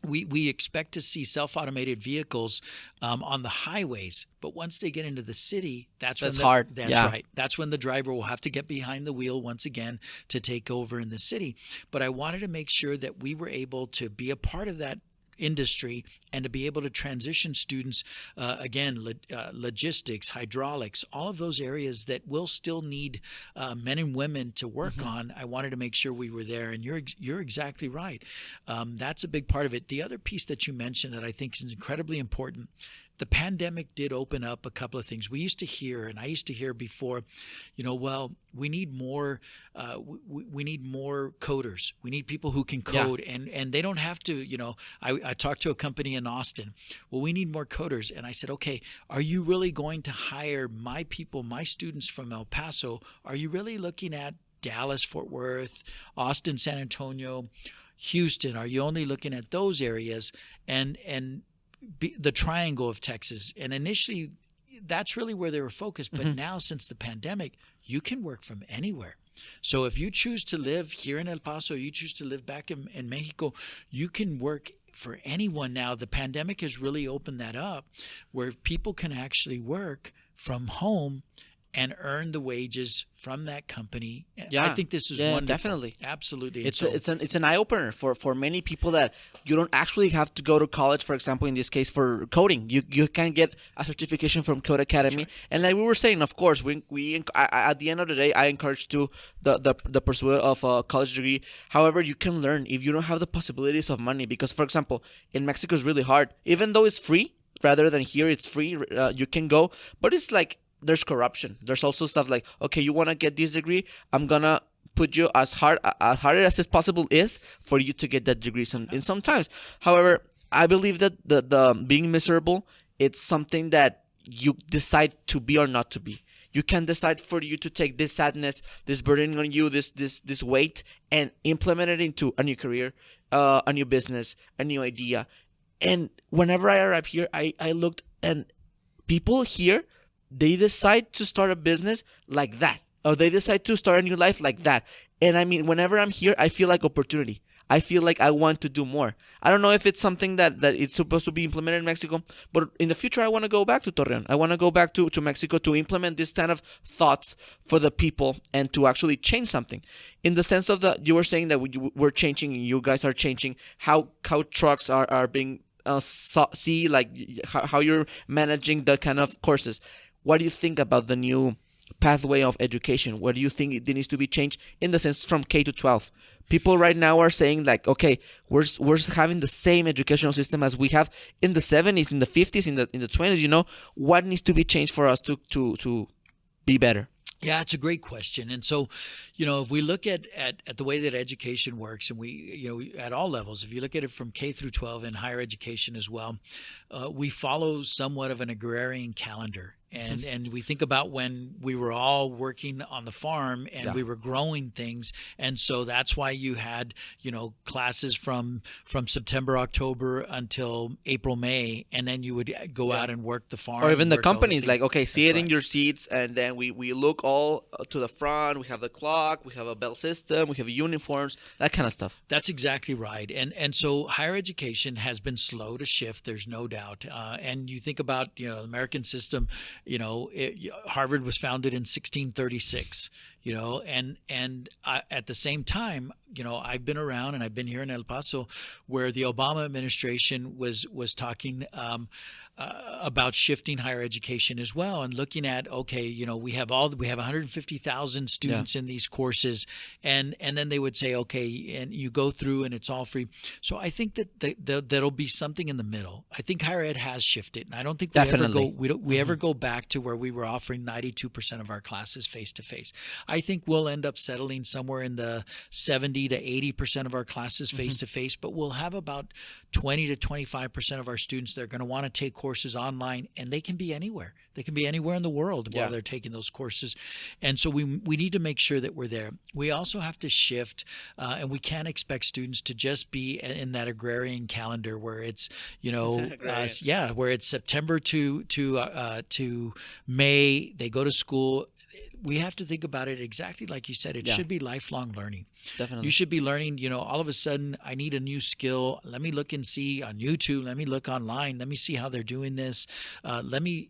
we expect to see self-automated vehicles on the highways, but once they get into the city, that's hard. That's right. That's when the driver will have to get behind the wheel once again to take over in the city. But I wanted to make sure that we were able to be a part of that industry and to be able to transition students logistics, hydraulics, all of those areas that will still need men and women to work on. I wanted to make sure we were there, and you're exactly right. That's a big part of it. The other piece that you mentioned that I think is incredibly important, the pandemic did open up a couple of things. We used to hear, and I used to hear before, well, we need more coders. We need people who can code, and they don't have to, I talked to a company in Austin. Well, we need more coders. And I said, okay, are you really going to hire my people, my students from El Paso? Are you really looking at Dallas, Fort Worth, Austin, San Antonio, Houston? Are you only looking at those areas? And the triangle of Texas? And initially, that's really where they were focused. But now, since the pandemic, you can work from anywhere. So if you choose to live here in El Paso, you choose to live back in Mexico, you can work for anyone now. The pandemic has really opened that up where people can actually work from home and earn the wages from that company. I think this is wonderful. Definitely. Absolutely. It's an eye opener for many people that you don't actually have to go to college. For example, in this case, for coding, you can get a certification from Code Academy. Right. And like we were saying, of course, we at the end of the day, I encourage the pursuit of a college degree. However, you can learn if you don't have the possibilities of money. Because, for example, in Mexico, it's really hard. Even though it's free, rather than here, it's free. You can go, but it's like, there's corruption. There's also stuff like, okay, you want to get this degree, I'm gonna put you as hard as it possible is for you to get that degree. In sometimes, however, I believe that the being miserable, it's something that you decide to be or not to be. You can decide for you to take this sadness, this burden on you, this weight, and implement it into a new career, a new business, a new idea. And whenever I arrived here, I looked, and people here, they decide to start a business like that, or they decide to start a new life like that. And I mean, whenever I'm here, I feel like opportunity. I feel like I want to do more. I don't know if it's something that it's supposed to be implemented in Mexico, but in the future, I want to go back to Torreon. I want to go back to Mexico to implement this kind of thoughts for the people and to actually change something. In the sense of you were saying that we're changing, and you guys are changing how trucks are being how you're managing the kind of courses. What do you think about the new pathway of education? What do you think it needs to be changed in the sense from K to 12? People right now are saying like, okay, we're having the same educational system as we have in the 70s, in the 50s, in the 20s. What needs to be changed for us to be better? Yeah, it's a great question. And so, if we look at the way that education works, and we, at all levels, if you look at it from K through 12 and higher education as well, we follow somewhat of an agrarian calendar. And we think about when we were all working on the farm and we were growing things. And so that's why you had, classes from September, October until April, May. And then you would go out and work the farm. Or even the companies like, okay, see it in your seats. And then we look all to the front. We have the clock. We have a bell system. We have uniforms, that kind of stuff. That's exactly right. And so higher education has been slow to shift. There's no doubt. And you think about, the American system. Harvard was founded in 1636. At the same time, I've been around and I've been here in El Paso where the Obama administration was talking about shifting higher education as well, and looking at, okay, we have 150,000 students in these courses, and then they would say, okay, and you go through and it's all free. So I think that there'll be something in the middle. I think higher ed has shifted, and I don't think we ever go back to where we were offering 92% of our classes face to face. I think we'll end up settling somewhere in the 70 to 80% of our classes face to face, but we'll have about 20 to 25% of our students that are going to want to take courses online, and they can be anywhere. They can be anywhere in the world while they're taking those courses. And so we need to make sure that we're there. We also have to shift, and we can't expect students to just be in that agrarian calendar where it's, where it's September to May, they go to school. We have to think about it exactly like you said. It should be lifelong learning. Definitely. You should be learning, all of a sudden, I need a new skill. Let me look and see on YouTube. Let me look online. Let me see how they're doing this. Let me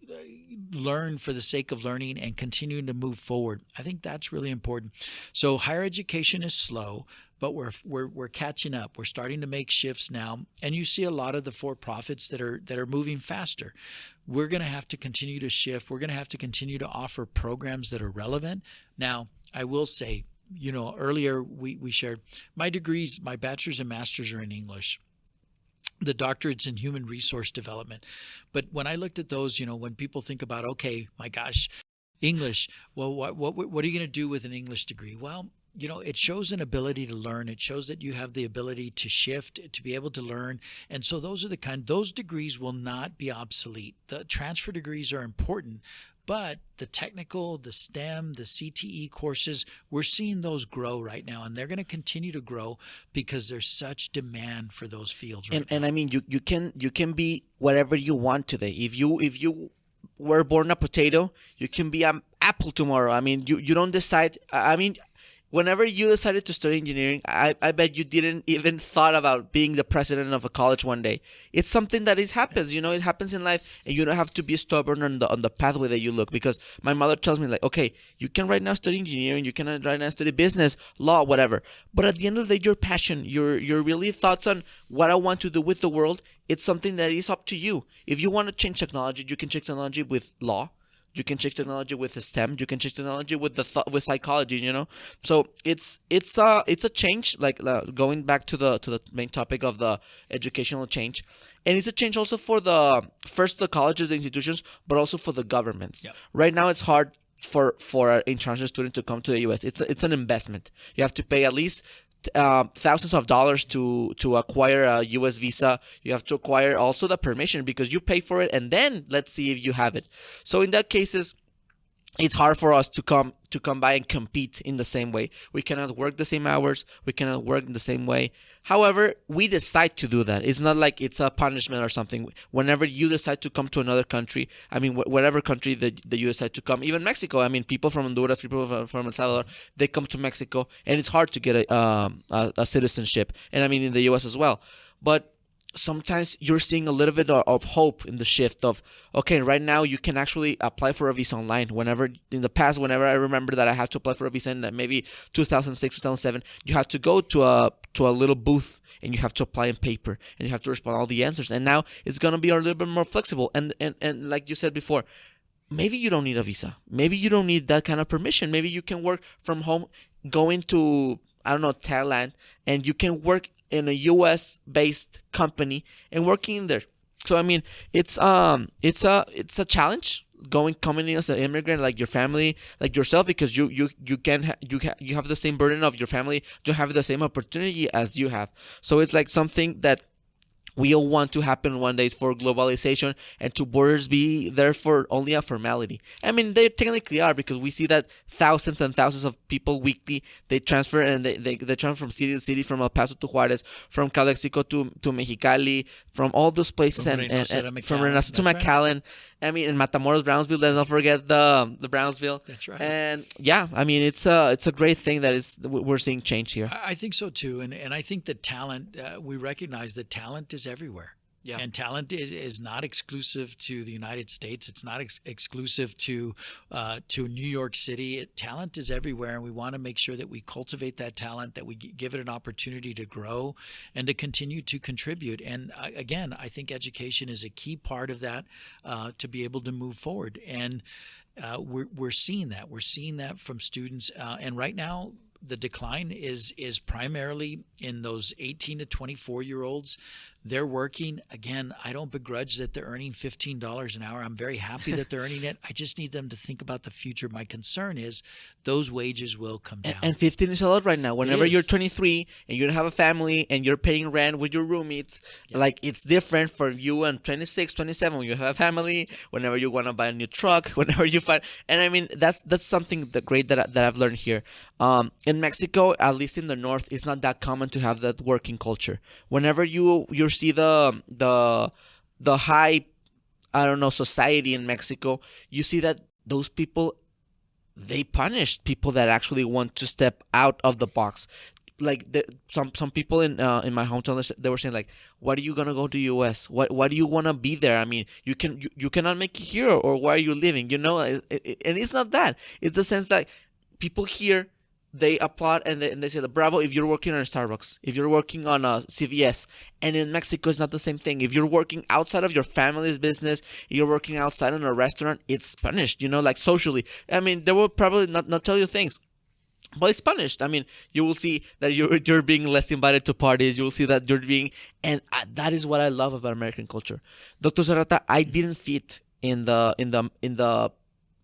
learn for the sake of learning and continuing to move forward. I think that's really important. So higher education is slow, but we're catching up. We're starting to make shifts now, and you see a lot of the for-profits that are moving faster. We're going to have to continue to shift. We're going to have to continue to offer programs that are relevant. Now, I will say, earlier we shared my degrees, my bachelor's and master's are in English. The doctorate's in human resource development. But when I looked at those, when people think about, okay, my gosh, English, well, what are you going to do with an English degree? Well, it shows an ability to learn. It shows that you have the ability to shift, to be able to learn. And so those degrees will not be obsolete. The transfer degrees are important, but the technical, the STEM, the CTE courses, we're seeing those grow right now, and they're going to continue to grow because there's such demand for those fields right now. And I mean, you can be whatever you want today. If you were born a potato, you can be an apple tomorrow. I mean, you don't decide. I mean, whenever you decided to study engineering, I bet you didn't even thought about being the president of a college one day. It's something that happens, it happens in life, and you don't have to be stubborn on the pathway that you look. Because my mother tells me, like, okay, you can right now study engineering, you can right now study business, law, whatever. But at the end of the day, your passion, your really thoughts on what I want to do with the world, it's something that is up to you. If you want to change technology, you can change technology with law. You can change technology with STEM. You can change technology with with psychology. So it's a change. Like going back to the main topic of the educational change, and it's a change also for the colleges, the institutions, but also for the governments. Yep. Right now, it's hard for an international student to come to the U.S. It's an investment. You have to pay at least thousands of dollars to acquire a U.S. visa. You have to acquire also the permission because you pay for it, and then let's see if you have it. So in that cases, it's hard for us to come by and compete in the same way. We cannot work the same hours. We cannot work in the same way. However, we decide to do that. It's not like it's a punishment or something. Whenever you decide to come to another country, I mean, whatever country that you decide to come, even Mexico. I mean, people from Honduras, people from El Salvador, they come to Mexico, and it's hard to get a citizenship. And I mean, in the U.S. as well. But sometimes you're seeing a little bit of hope in the shift of, okay, right now you can actually apply for a visa online. Whenever in the past, whenever I remember that I had to apply for a visa in maybe 2006, 2007, you had to go to a little booth and you have to apply in paper and you have to respond all the answers. And now it's going to be a little bit more flexible. And like you said before, maybe you don't need a visa. Maybe you don't need that kind of permission. Maybe you can work from home, going to, I don't know, Thailand, and you can work in a U.S.-based company and working in there. So I mean, it's a challenge coming in as an immigrant, like your family, like yourself, because you have the same burden of your family, don't have the same opportunity as you have. So it's like something that we all want to happen one day for globalization and to borders be there for only a formality. I mean, they technically are, because we see that thousands and thousands of people weekly, they transfer, and they transfer from city to city, from El Paso to Juarez, from Calexico to Mexicali, from all those places, and from Reynosa to McAllen. I mean, in Matamoros, Brownsville, let's not forget the Brownsville. That's right. And yeah, I mean, it's a great thing that we're seeing change here. I think so too. And I think that talent, we recognize that talent is everywhere. Yeah. And talent is not exclusive to the United States. It's not exclusive to New York City. Talent is everywhere, and we want to make sure that we cultivate that talent, that we give it an opportunity to grow and to continue to contribute. And again, I think education is a key part of that to be able to move forward. And we're seeing that. We're seeing that from students. And right now, the decline is primarily in those 18 to 24-year-olds. They're working. Again, I don't begrudge that they're earning $15 an hour. I'm very happy that they're earning it. I just need them to think about the future. My concern is those wages will come down. And 15 is a lot right now. Whenever you're 23 and you don't have a family and you're paying rent with your roommates, like it's different for you and 26, 27 when you have a family, whenever you want to buy a new truck, whenever you find. And I mean, that's something great that I've learned here. In Mexico, at least in the north, it's not that common to have that working culture. Whenever you see the high, I don't know, society in Mexico, you see that those people, they punish people that actually want to step out of the box. Like some people in my hometown, they were saying like, "Why are you gonna go to US? Why do you wanna be there? I mean, you cannot make it here, or why are you leaving? You know?" And it's not that. It's the sense that people here, they applaud and they say, "Bravo!" If you're working on a Starbucks, if you're working on a CVS, and in Mexico, it's not the same thing. If you're working outside of your family's business, you're working outside in a restaurant, it's punished. You know, like socially. I mean, they will probably not tell you things, but it's punished. I mean, you will see that you're being less invited to parties. You will see that you're being, and that is what I love about American culture. Dr. Serrata, I didn't fit in the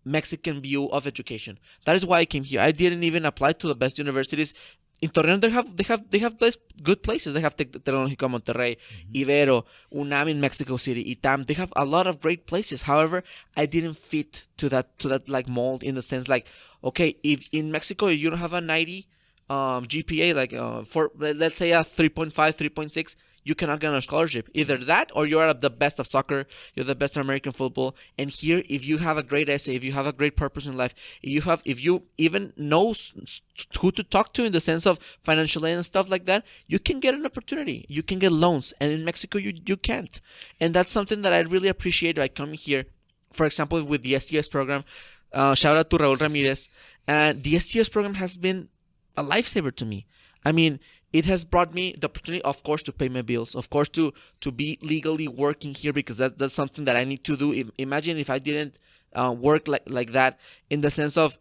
Mexican view of education. That is why I came here. I didn't even apply to the best universities. In Torreon, they have good places. They have Tecnológico Monterrey, Ibero, UNAM in Mexico City, ITAM. They have a lot of great places. However, I didn't fit to that like mold, in the sense like, okay, if in Mexico you don't have a 90 GPA, like for let's say a 3.5, 3.6, you cannot get a scholarship. Either that, or you are the best of soccer, you're the best of American football. And here, if you have a great essay, if you have a great purpose in life, if you even know who to talk to in the sense of financial aid and stuff like that, you can get an opportunity. You can get loans. And in Mexico, you can't. And that's something that I really appreciate by coming here. For example, with the STS program, shout out to Raul Ramirez. And the STS program has been a lifesaver to me. I mean, it has brought me the opportunity, of course, to pay my bills, of course, to be legally working here, because that's something that I need to do. Imagine if I didn't work like that, in the sense of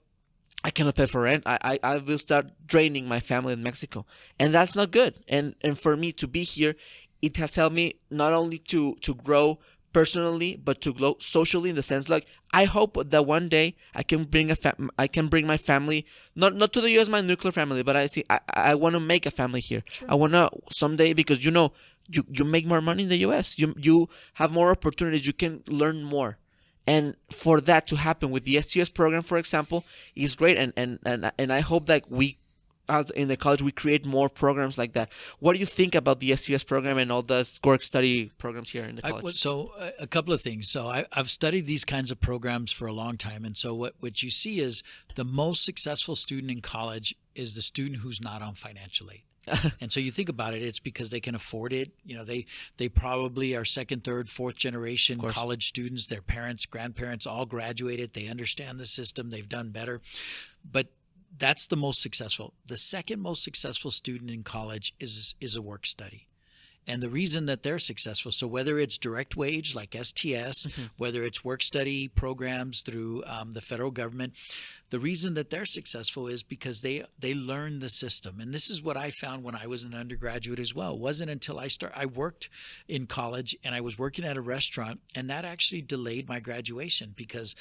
I cannot pay for rent. I will start draining my family in Mexico, and that's not good. And for me to be here, it has helped me not only to grow personally, but to grow socially, in the sense like I hope that one day I can bring my family not to the US, my nuclear family, but I want to make a family here. Sure. I want to someday, because you make more money in the US, you have more opportunities, you can learn more, and for that to happen with the STS program, for example, is great. And I hope that we, in the college, we create more programs like that. What do you think about the STS program and all the work study programs here in the college? So a couple of things. So I've studied these kinds of programs for a long time. And so what you see is the most successful student in college is the student who's not on financial aid. And so you think about it, it's because they can afford it. You know, they probably are second, third, fourth generation college students. Their parents, grandparents all graduated. They understand the system. They've done better. But that's the most successful. The second most successful student in college is a work study. And the reason that they're successful, so whether it's direct wage like STS, whether it's work study programs through the federal government, the reason that they're successful is because they learn the system. And this is what I found when I was an undergraduate as well. It wasn't until I worked in college, and I was working at a restaurant, and that actually delayed my graduation, because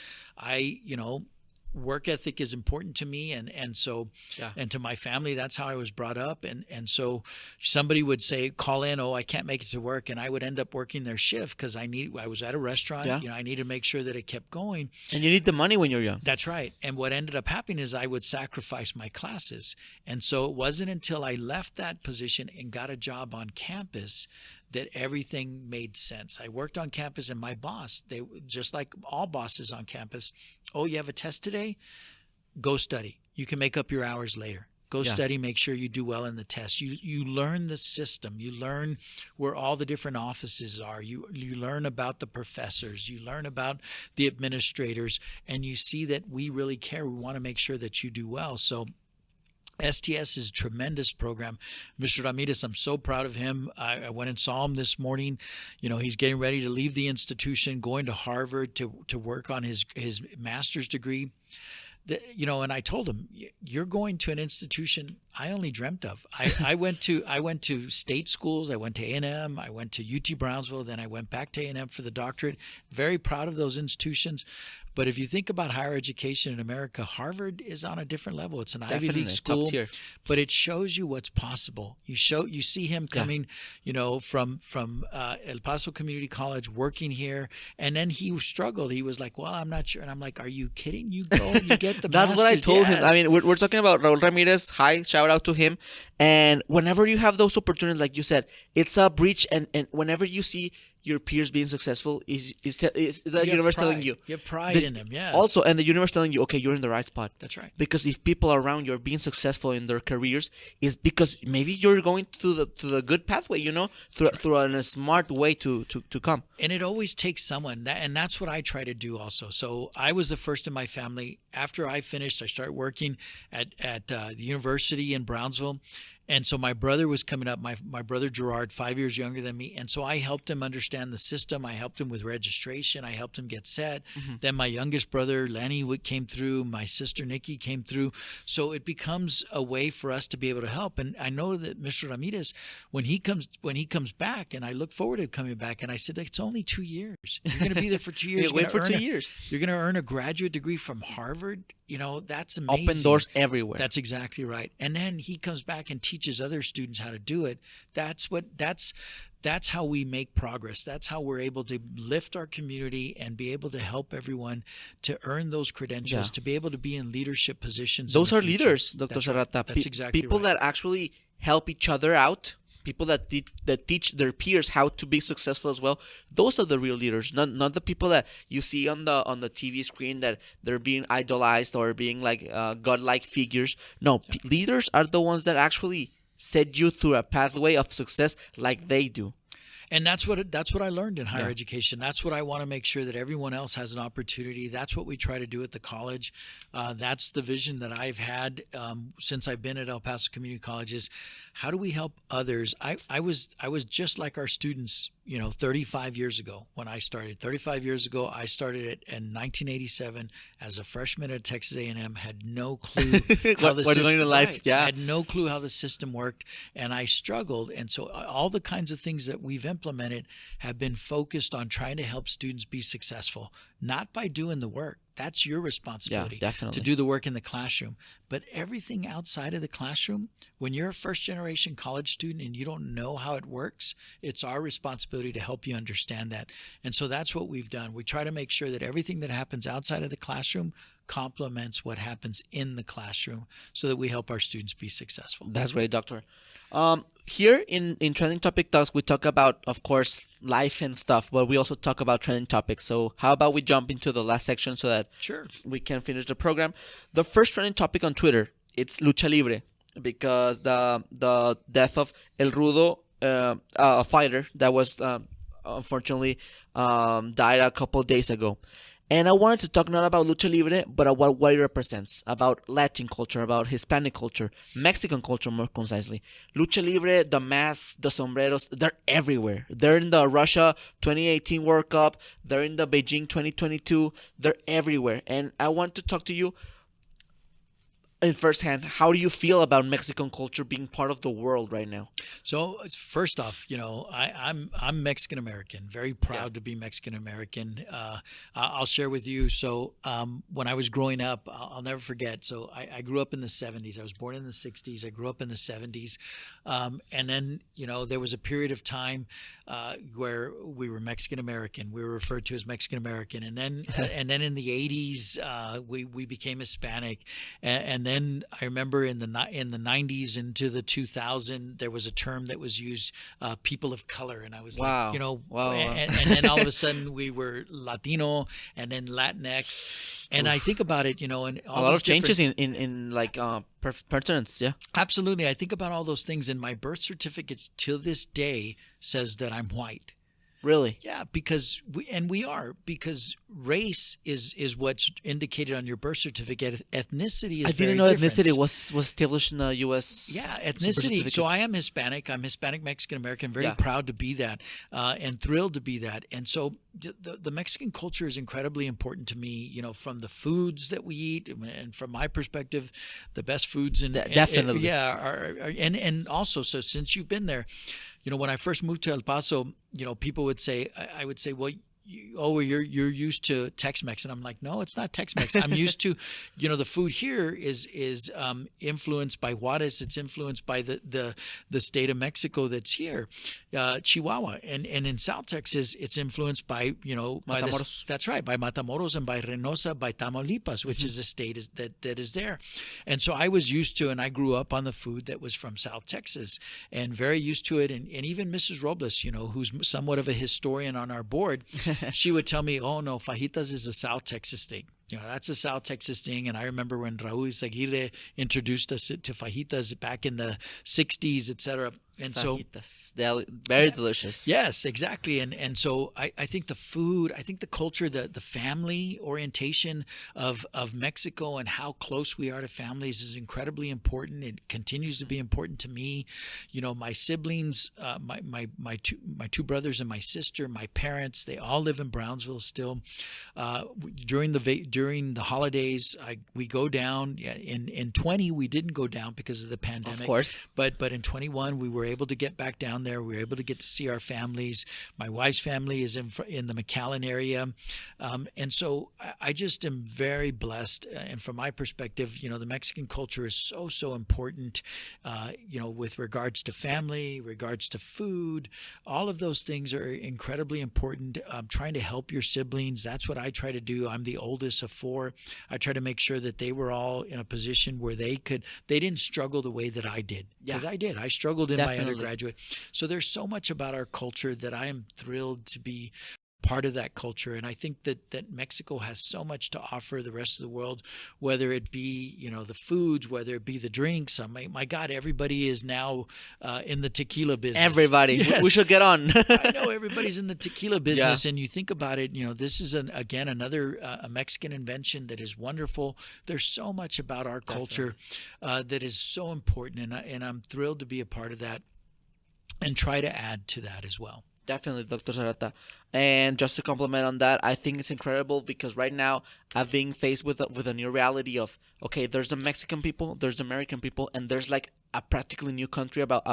work ethic is important to me, and so and to my family. That's how I was brought up, and so somebody would say, call in, I can't make it to work, and I would end up working their shift because I was at a restaurant. I needed to make sure that it kept going. And you need the money when you're young. That's right. And what ended up happening is I would sacrifice my classes, and so it wasn't until I left that position and got a job on campus that everything made sense. I worked on campus, and my boss, they just like all bosses on campus, you have a test today? Go study. You can make up your hours later. Go Yeah. study, make sure you do well in the test. You learn the system. You learn where all the different offices are. You learn about the professors. You learn about the administrators, and you see that we really care. We want to make sure that you do well. So STS is a tremendous program. Mr. Ramirez, I'm so proud of him. I went and saw him this morning. He's getting ready to leave the institution, going to Harvard to work on his master's degree. And I told him, you're going to an institution I only dreamt of. I went to state schools. I went to A&M. I went to UT Brownsville. Then I went back to A&M for the doctorate. Very proud of those institutions. But if you think about higher education in America, Harvard is on a different level. It's an Ivy Definitely, League school, top tier. but it shows you what's possible. You see him coming, from El Paso Community College, working here, and then he struggled. He was like, "Well, I'm not sure," and I'm like, "Are you kidding? You go and you get the." That's what I master's." told him. Yes. I mean, we're talking about Raul Ramirez. Hi, shout out to him. And whenever you have those opportunities, like you said, it's a breach. And whenever you see your peers being successful, is the universe telling you. You have pride in them, yes. Also, and the universe telling you, okay, you're in the right spot. That's right. Because if people around you are being successful in their careers, is because maybe you're going to the good pathway, through a smart way to come. And it always takes someone, and that's what I try to do also. So I was the first in my family. After I finished, I started working at the university in Brownsville. And so my brother was coming up, my brother Gerard, 5 years younger than me. And so I helped him understand the system. I helped him with registration. I helped him get set. Mm-hmm. Then my youngest brother, Lenny, came through. My sister, Nikki, came through. So it becomes a way for us to be able to help. And I know that Mr. Ramirez, when he comes back, and I look forward to coming back, and I said, it's only 2 years. You're going to be there for 2 years. Wait for 2 years. You're going to earn a graduate degree from Harvard. That's amazing. Open doors everywhere. That's exactly right. And then he comes back and teaches other students how to do it. That's how we make progress. That's how we're able to lift our community and be able to help everyone to earn those credentials, to be able to be in leadership positions. Those are leaders, Dr. Serrata. That's exactly people right. that actually help each other out. People that teach their peers how to be successful as well. Those are the real leaders, not the people that you see on the TV screen that they're being idolized or being like godlike figures. No, leaders are the ones that actually set you through a pathway of success like they do. And that's what I learned in higher education. That's what I want to make sure that everyone else has an opportunity. That's what we try to do at the college. That's the vision that I've had since I've been at El Paso Community College is how do we help others? I was just like our students, 35 years ago when I started. 35 years ago, I started it in 1987 as a freshman at Texas A&M. Had no clue how the system worked. Yeah, had no clue how the system worked, and I struggled. And so all the kinds of things that we've implemented have been focused on trying to help students be successful, not by doing the work. That's your responsibility to do the work in the classroom. But everything outside of the classroom, when you're a first-generation college student and you don't know how it works, it's our responsibility to help you understand that. And so that's what we've done. We try to make sure that everything that happens outside of the classroom complements what happens in the classroom so that we help our students be successful. That's great, Doctor. Here in Trending Topic Talks, we talk about, of course, life and stuff, but we also talk about trending topics. So how about we jump into the last section so that we can finish the program? The first trending topic on Twitter, it's Lucha Libre, because the death of El Rudo, a fighter that was unfortunately died a couple days ago. And I wanted to talk not about Lucha Libre, but about what it represents, about Latin culture, about Hispanic culture, Mexican culture more concisely. Lucha Libre, the masks, the sombreros, they're everywhere. They're in the Russia 2018 World Cup. They're in the Beijing 2022. They're everywhere. And I want to talk to you in firsthand, how do you feel about Mexican culture being part of the world right now? So first off, I'm Mexican American, very proud to be Mexican American. I'll share with you. So when I was growing up, I'll never forget. So I grew up in the 70s. I was born in the 60s. I grew up in the 70s. And then, there was a period of time where we were Mexican American. We were referred to as Mexican American. And then in the 80s, we became Hispanic. And then I remember in the 90s into the 2000, there was a term that was used, people of color, and I was Wow. like, Wow. and then all of a sudden we were Latino, and then Latinx, and I think about it, and all A lot these of changes different- in like pertinence. Yeah. Absolutely, I think about all those things, and my birth certificate till this day says that I'm white. Really. Yeah, because we are, because race is what's indicated on your birth certificate. Ethnicity is I didn't very know different. ethnicity was established in the U.S. Yeah, birth ethnicity. certificate. So I am Hispanic. I'm Hispanic Mexican American. Very Yeah. proud to be that, and thrilled to be that. And so the Mexican culture is incredibly important to me. From the foods that we eat, and from my perspective, the best foods Definitely. and also, so since you've been there, when I first moved to El Paso, people would say, I would say, well, you're used to Tex-Mex, and I'm like, no, it's not Tex-Mex. I'm used to, the food here is influenced by Juarez. It's influenced by the state of Mexico that's here, Chihuahua, and in South Texas, it's influenced by by Matamoros. that's right, by Matamoros, and by Reynosa, by Tamaulipas, which is a state that is there. And so I was used to, and I grew up on the food that was from South Texas, and very used to it. And even Mrs. Robles, who's somewhat of a historian on our board, she would tell me, oh no, fajitas is a South Texas thing. That's a South Texas thing. And I remember when Raúl Izaguirre introduced us to fajitas back in the 60s, etc. And Fajitas. Very delicious. Yes, exactly. And so I think the food, I think the culture, the family orientation of Mexico and how close we are to families is incredibly important. It continues to be important to me. My siblings, my two brothers and my sister, my parents, they all live in Brownsville still. During the holidays, we go down. In 20, we didn't go down because of the pandemic. Of course. But in 21, we were able to get back down there. We were able to get to see our families. My wife's family is in the McAllen area. And so I just am very blessed. And from my perspective, the Mexican culture is so important, with regards to family, regards to food. All of those things are incredibly important. Trying to help your siblings. That's what I try to do. I'm the oldest of four. I try to make sure that they were all in a position where they didn't struggle the way that I did. Because I did. I struggled in my undergraduate. So there's so much about our culture that I am thrilled to be part of that culture. And I think that Mexico has so much to offer the rest of the world, whether it be, the foods, whether it be the drinks. My God, everybody is now in the tequila business. Everybody. Yes. We should get on. I know everybody's in the tequila business. And you think about it, this is another a Mexican invention that is wonderful. There's so much about our culture that is so important. And I'm thrilled to be a part of that and try to add to that as well. Definitely, Dr. Serrata. And just to compliment on that, I think it's incredible because right now I'm being faced with a new reality of, okay, there's the Mexican people, there's the American people, and there's like a practically new country about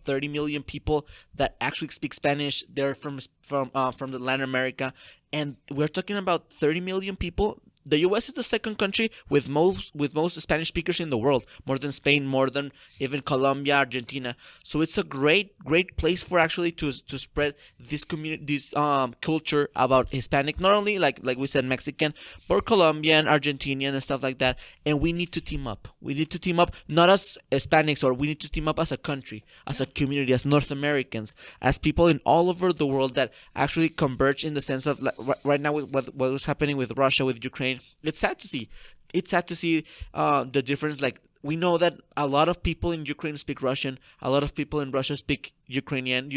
30 million people that actually speak Spanish. They're from the Latin America, and we're talking about 30 million people. The U.S. is the second country with most Spanish speakers in the world, more than Spain, more than even Colombia, Argentina. So it's a great place for actually to spread this culture about Hispanic, not only like we said Mexican, but Colombian, Argentinian, and stuff like that. And we need to team up. We need to team up not as Hispanics, or we need to team up as a country, as a community, as North Americans, as people in all over the world that actually converge in the sense of like, right now with what was happening with Russia, with Ukraine. It's sad to see. It's sad to see the difference. Like, we know that a lot of people in Ukraine speak Russian. A lot of people in Russia speak Ukrainian.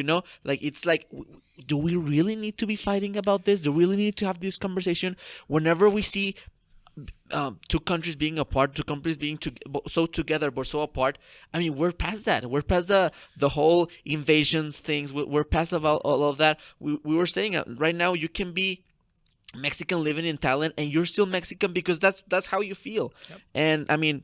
Like, it's like, do we really need to be fighting about this? Do we really need to have this conversation? Whenever we see two countries being apart, two countries being so together but so apart, I mean, we're past that. We're past the whole invasions things. We're past about all of that. We were saying right now you can be Mexican living in Thailand and you're still Mexican because that's how you feel. Yep. And I mean,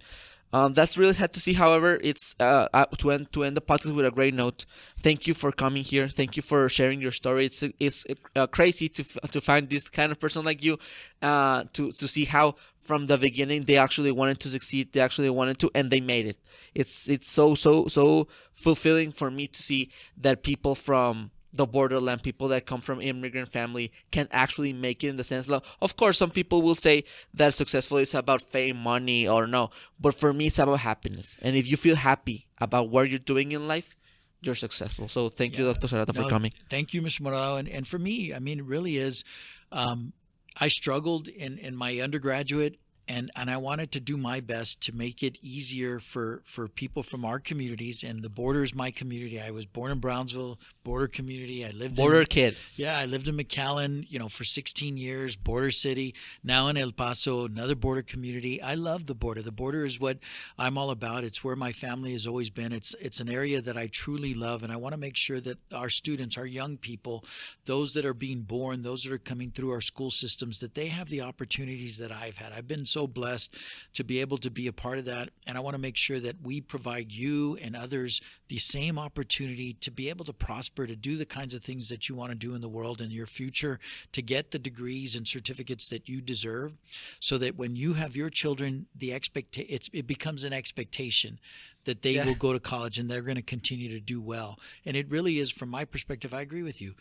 that's really sad to see. However, it's to end the podcast with a great note. Thank you for coming here. Thank you for sharing your story. It's crazy to find this kind of person like you, to see how from the beginning they actually wanted to succeed. They actually wanted to, and they made it. It's so fulfilling for me to see that people from the borderland, people that come from immigrant family can actually make it in the sense of course, some people will say that successful is about fame, money, or no. But for me, it's about happiness. And if you feel happy about what you're doing in life, you're successful. So thank you, Dr. Serrata, for coming. Thank you, Mr. Morado. And for me, I mean, it really is, I struggled in my undergraduate, and I wanted to do my best to make it easier for people from our communities. And the border is my community. I was born in Brownsville, border community. I lived kid. Yeah, I lived in McAllen, for 16 years, border city. Now in El Paso, another border community. I love the border. The border is what I'm all about. It's where my family has always been. It's an area that I truly love, and I want to make sure that our students, our young people, those that are being born, those that are coming through our school systems, that they have the opportunities that I've had. I've been so blessed to be able to be a part of that, and I want to make sure that we provide you and others the same opportunity to be able to prosper, to do the kinds of things that you want to do in the world in your future, to get the degrees and certificates that you deserve, so that when you have your children, it becomes an expectation that they will go to college and they're going to continue to do well. And it really is, from my perspective, I agree with you.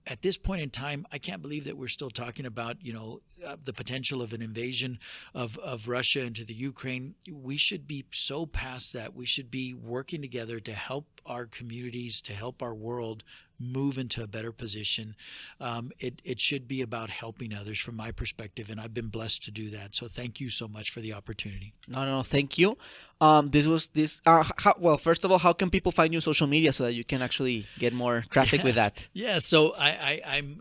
At this point in time, I can't believe that we're still talking about, the potential of an invasion of Russia into the Ukraine. We should be so past that. We should be working together to help our communities, to help our world move into a better position. It should be about helping others, from my perspective, and I've been blessed to do that. So thank you so much for the opportunity. No, thank you. First of all, how can people find you on social media so that you can actually get more traffic with that? Yeah, so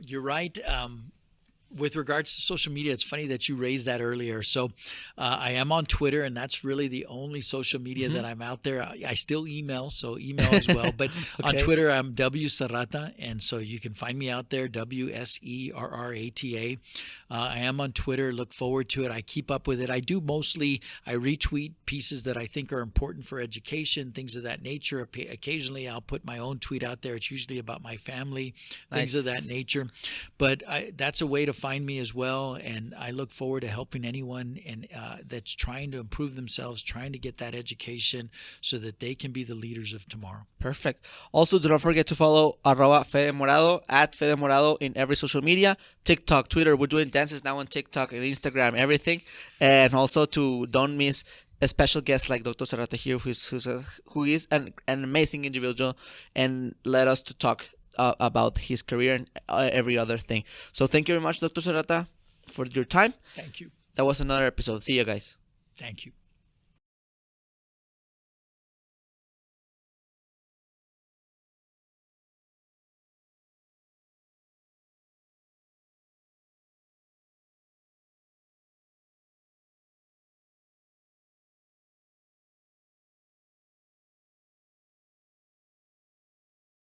you're right. With regards to social media, it's funny that you raised that earlier. So I am on Twitter, and that's really the only social media that I'm out there. I still email, so email as well. But on Twitter, I'm W Serrata, and so you can find me out there, WSERRATA. I am on Twitter. Look forward to it. I keep up with it. I retweet pieces that I think are important for education, things of that nature. Occasionally, I'll put my own tweet out there. It's usually about my family, things of that nature. But that's a way to find me as well, and I look forward to helping anyone that's trying to improve themselves, trying to get that education so that they can be the leaders of tomorrow. Perfect. Also, do not forget to follow @FedeMorado, @FedeMorado in every social media, TikTok, Twitter. We're doing dances now on TikTok and Instagram, everything. And also don't miss a special guest like Dr. Serrata here, who is an amazing individual, and let us to talk about his career and every other thing. So thank you very much, Dr. Serrata, for your time. Thank you. That was another episode. See you guys. Thank you.